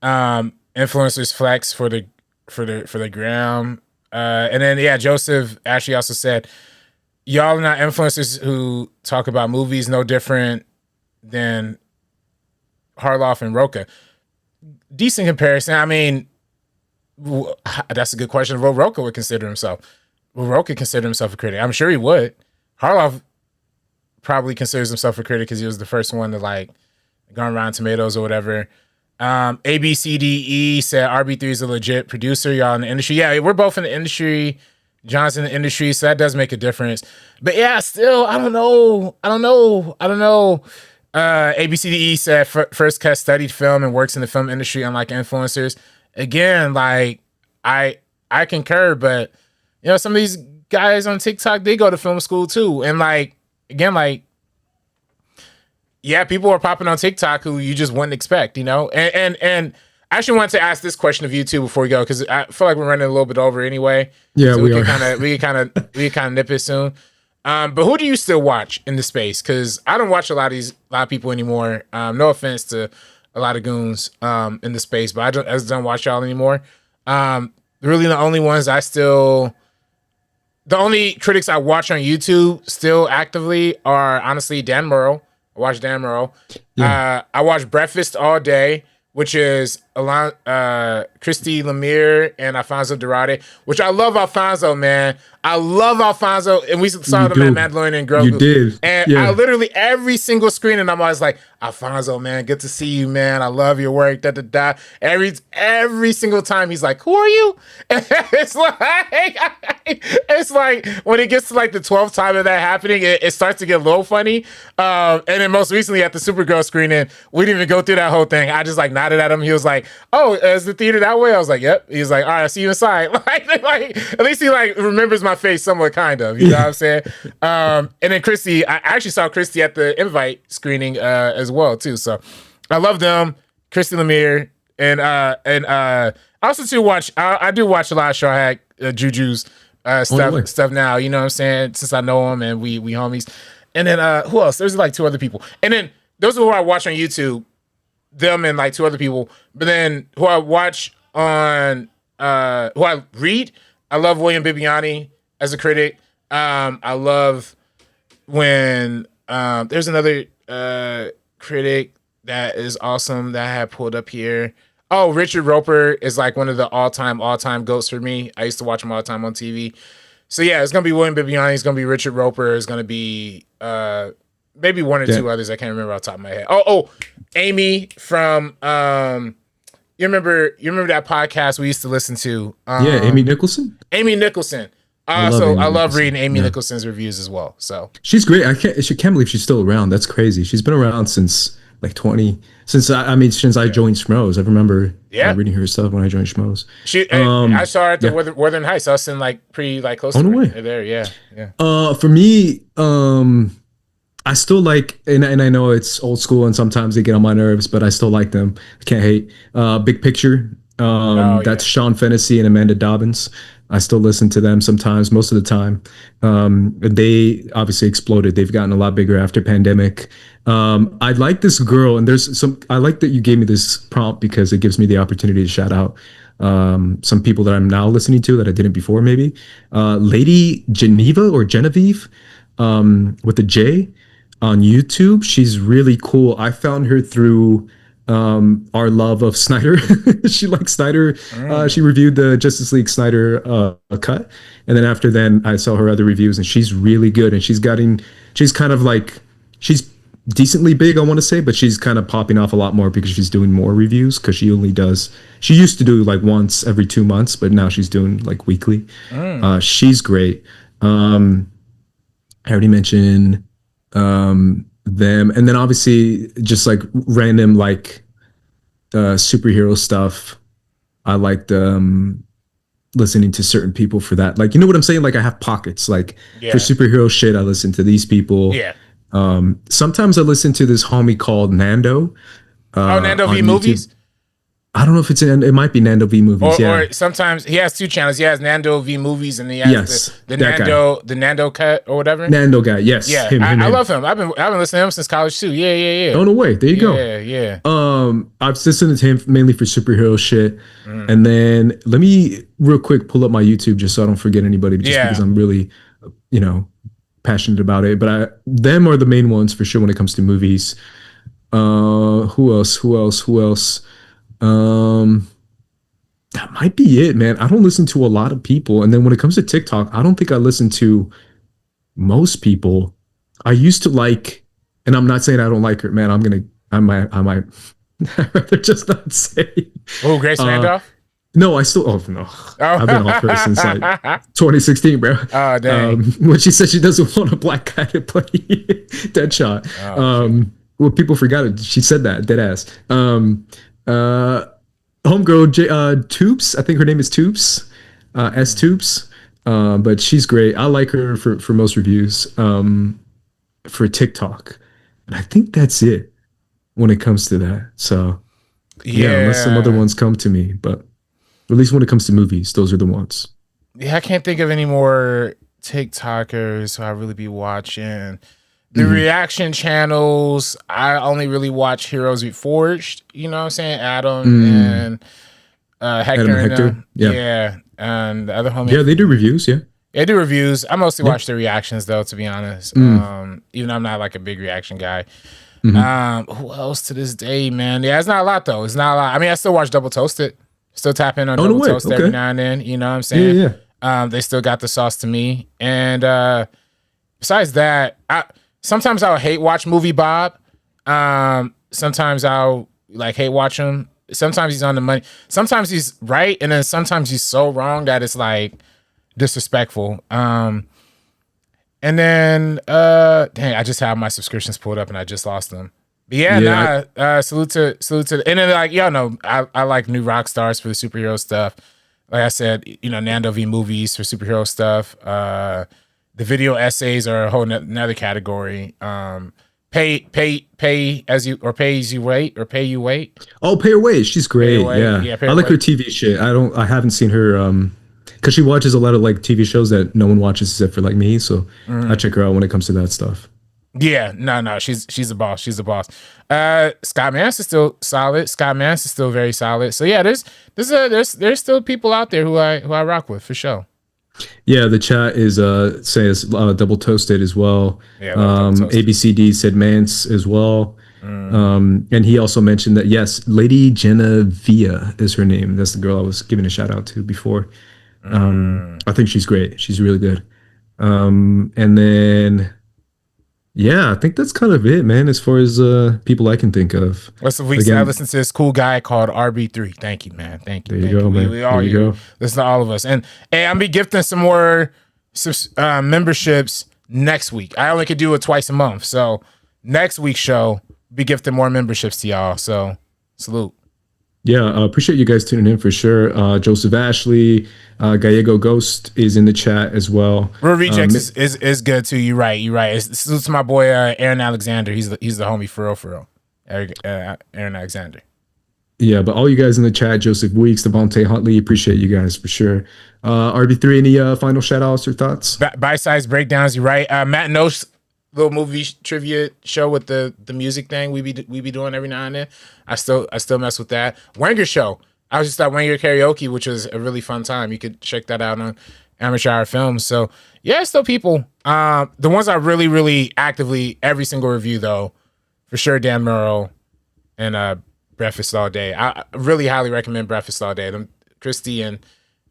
influencers flex for the gram. And then Joseph actually also said, y'all are not influencers who talk about movies, no different than Harloff and Rocha. Decent comparison. I mean, that's a good question of what Rocha would consider himself. Rowe could consider himself a critic. I'm sure he would. Harloff probably considers himself a critic because he was the first one to like go on Rotten Tomatoes or whatever. ABCDE said RB3 is a legit producer. Y'all in the industry. Yeah, we're both in the industry. John's in the industry, so that does make a difference. But yeah, still, I don't know. ABCDE said first cut studied film and works in the film industry, unlike influencers. Again, like I concur, but you know, some of these guys on TikTok, they go to film school too. And like, again, like, yeah, people are popping on TikTok who you just wouldn't expect, you know? And I actually wanted to ask this question of you too before we go, because I feel like we're running a little bit over anyway. Yeah, so we can kind of nip it soon. But who do you still watch in the space? Because I don't watch a lot of people anymore. No offense to a lot of goons in the space, but I just don't watch y'all anymore. Really, the only ones the only critics I watch on YouTube still actively are honestly Dan Murrow. I watch Dan Murrow. Yeah. I watch Breakfast all day, which is Christy Lemire and Alfonso Durate, which I love Alfonso, man. I love Alfonso, and we saw them at Mandalorian and Grogu. You did. And I literally, every single screen, and I'm always like, Alfonso, man, good to see you, man. I love your work, da-da-da. Every single time, he's like, who are you? And it's like, when it gets to like the 12th time of that happening, it starts to get a little funny. And then most recently at the Supergirl screening, we didn't even go through that whole thing. I just like nodded at him. He was like, oh, is the theater that way? I was like, yep. He was like, all right, I'll see you inside. like at least he like remembers my face somewhat, kind of. You know what I'm saying? And then Christy, I actually saw Christy at the Invite screening as well too. So I love them, Christy Lemire, and I also too watch. I do watch a lot of Shaw Hack, Juju's stuff now. You know what I'm saying? Since I know him and we homies. And then who else? There's like two other people. And then those are who I watch on YouTube. Them and like two other people. But then who I watch on who I read, I love William Bibiani as a critic. I love when there's another critic that is awesome that I had pulled up here. Oh, Richard Roper is like one of the all-time goats for me. I used to watch him all the time on TV. So yeah, it's gonna be William Bibiani, it's gonna be Richard Roper, it's gonna be maybe one or two others I can't remember off the top of my head. Oh, Amy from you remember that podcast we used to listen to? Amy Nicholson. I love reading Amy Nicholson's reviews as well. So she's great. I can't believe she's still around. That's crazy. She's been around since like since I joined Schmoes. I remember reading her stuff when I joined Schmoes. I saw her at the Wuthering Heights. I was in like pretty like close to her there. Yeah. For me, I still like, and I know it's old school and sometimes they get on my nerves, but I still like them. I can't hate. Big Picture. That's Sean Fennessy and Amanda Dobbins. I still listen to them sometimes, most of the time. They obviously exploded. They've gotten a lot bigger after pandemic. I like this girl, and I like that you gave me this prompt because it gives me the opportunity to shout out some people that I'm now listening to that I didn't before, maybe. Lady Geneva or Genevieve with a J on YouTube. She's really cool. I found her through our love of Snyder. She likes Snyder. She reviewed the Justice League Snyder cut, and then after then I saw her other reviews, and she's really good. And she's kind of like, she's decently big, I want to say, but she's kind of popping off a lot more because she's doing more reviews, because she used to do like once every 2 months, but now she's doing like weekly. She's great. I already mentioned them, and then obviously just like random like superhero stuff. I like listening to certain people for that. Like, you know what I'm saying? Like, I have pockets. Like for superhero shit, I listen to these people. Sometimes I listen to this homie called Nando. Nando V YouTube. Movies. I don't know if it might be Nando V Movies. Or sometimes he has two channels. He has Nando V Movies, and he has the Nando cut or whatever. Nando guy, yes. Yeah, I love him. I've been listening to him since college too. Yeah. Oh no way, there you go. Yeah. I've listened to him mainly for superhero shit, and then let me real quick pull up my YouTube just so I don't forget anybody. Because I'm really, passionate about it. But them are the main ones for sure when it comes to movies. Who else? that might be it, man. I don't listen to a lot of people. And then when it comes to TikTok, I don't think I listen to most people. I used to like, and I'm not saying I don't like her, man. I might I'd rather just not say. Oh, Grace Randolph? No, I still, no. I've been off her since like 2016, bro. Oh, dang. When she said she doesn't want a black guy to play Deadshot. Well, people forgot it. She said that, dead ass. Homegirl, Tubes, I think her name is Tubes, S Tubes. But she's great. I like her for most reviews for TikTok. And I think that's it when it comes to that. So, yeah, unless some other ones come to me. But at least when it comes to movies, those are the ones. Yeah, I can't think of any more TikTokers who I really be watching. The reaction channels, I only really watch Heroes Get Forged. You know what I'm saying? Adam and Hector. Adam and Hector. Yeah. And the other homie. Yeah, they do reviews. Yeah. They do reviews. I mostly watch the reactions, though, to be honest. Even though I'm not like a big reaction guy. Who else to this day, man? Yeah, it's not a lot, though. It's not a lot. I mean, I still watch Double Toasted. Still tap in on Double Toasted every now and then. You know what I'm saying? Yeah. They still got the sauce to me. And besides that, sometimes I'll hate watch Movie Bob. Sometimes I'll like hate watch him. Sometimes he's on the money. Sometimes he's right, and then sometimes he's so wrong that it's like disrespectful. And then dang, I just have my subscriptions pulled up and I just lost them. But salute to and then like y'all know I like new rock stars for the superhero stuff. Like I said, you know, Nando V movies for superhero stuff. The video essays are a whole another category. Pay as you wait. Oh, Pay Her Way. She's great. Yeah, I like her TV shit. I haven't seen her because she watches a lot of like TV shows that no one watches except for like me. So I check her out when it comes to that stuff. Yeah, no, she's a boss. She's a boss. Scott Mance is still solid. Scott Mance is still very solid. So yeah, there's still people out there who I rock with for sure. Yeah, the chat is says Double Toasted as well. Yeah, ABCD said Mance as well. And he also mentioned that yes, Lady Genevieve is her name. That's the girl I was giving a shout out to before. I think she's great. She's really good. And then yeah, I think that's kind of it, man, as far as people I can think of. Rest of the week, I listened to this cool guy called RB3. Thank you, man. Thank you. There you go, man. We all go. Listen to all of us. And hey, I'm be gifting some more memberships next week. I only could do it twice a month. So next week's show, be gifting more memberships to y'all. So salute. Yeah, appreciate you guys tuning in for sure. Joseph Ashley, Gallego Ghost is in the chat as well. Real Rejects is good too. You're right. Salute to my boy Aaron Alexander. He's the homie for real. Aaron Alexander. Yeah, but all you guys in the chat, Joseph Weeks, Devontae Huntley, appreciate you guys for sure. RB3, any final shout outs or thoughts? Bite-sized breakdowns. You're right. Matt No's little movie trivia show with the music thing we be doing every now and then. I still mess with that. Wenger show. I was just at Wenger Karaoke, which was a really fun time. You could check that out on Amateur Hour Films. So yeah, still people. The ones I really, really actively every single review though, for sure Dan Murrow and Breakfast All Day. I really highly recommend Breakfast All Day. Christy and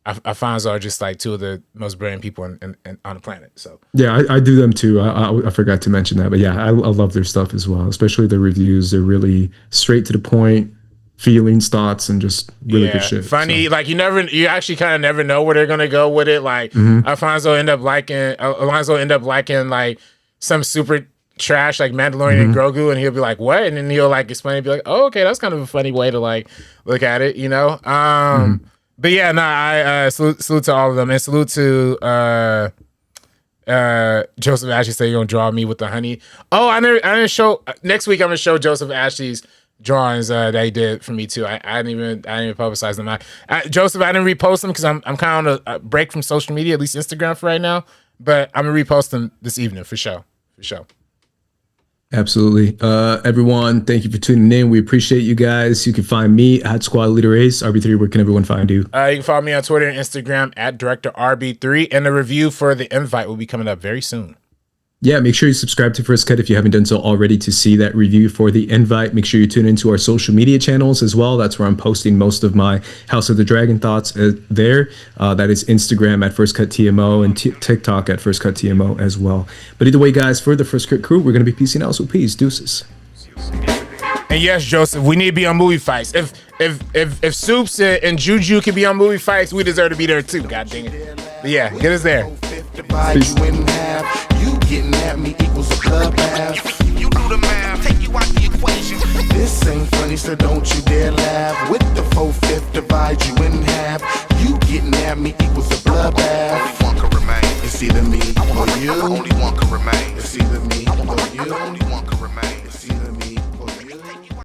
Alfonso are just like two of the most brilliant people on the planet. So yeah, I do them too. I forgot to mention that, but yeah, I love their stuff as well, especially their reviews. They're really straight to the point, feelings, thoughts, and just really good shit. Funny, so. Like you actually kind of never know where they're gonna go with it. Like Alonzo end up liking like some super trash like Mandalorian and Grogu, and he'll be like, "What?" And then he'll like explain and be like, "Oh, okay, that's kind of a funny way to like look at it," you know. But yeah, I salute to all of them, and salute to Joseph Ashley. Say you're gonna draw me with the honey. Oh, I didn't show. Next week I'm gonna show Joseph Ashley's drawings that he did for me too. I didn't even publicize them. Joseph, I didn't repost them because I'm kind of on a break from social media, at least Instagram for right now. But I'm gonna repost them this evening for sure. Absolutely. Everyone, thank you for tuning in. We appreciate you guys. You can find me at Squad Leader Ace. RB3, where can everyone find you? You can follow me on Twitter and Instagram at Director RB3. And the review for The Invite will be coming up very soon. Yeah, make sure you subscribe to First Cut if you haven't done so already to see that review for the invite. Make sure you tune into our social media channels as well. That's where I'm posting most of my House of the Dragon thoughts there. That is Instagram at First Cut TMO and TikTok at First Cut TMO as well. But either way, guys, for the First Cut crew, we're going to be peacing out. So peace, deuces. And yes, Joseph, we need to be on movie fights. If Soups and Juju can be on movie fights, we deserve to be there too. God dang it. But yeah, get us there. Peace. You getting at me equals a bloodbath. You do the math, take you out the equation. This ain't funny, so don't you dare laugh. With the 4/5 divide you in half. You getting at me equals a bloodbath. Only one can remain. It's either me or you. Only one can remain. It's either me or you. Only one can remain.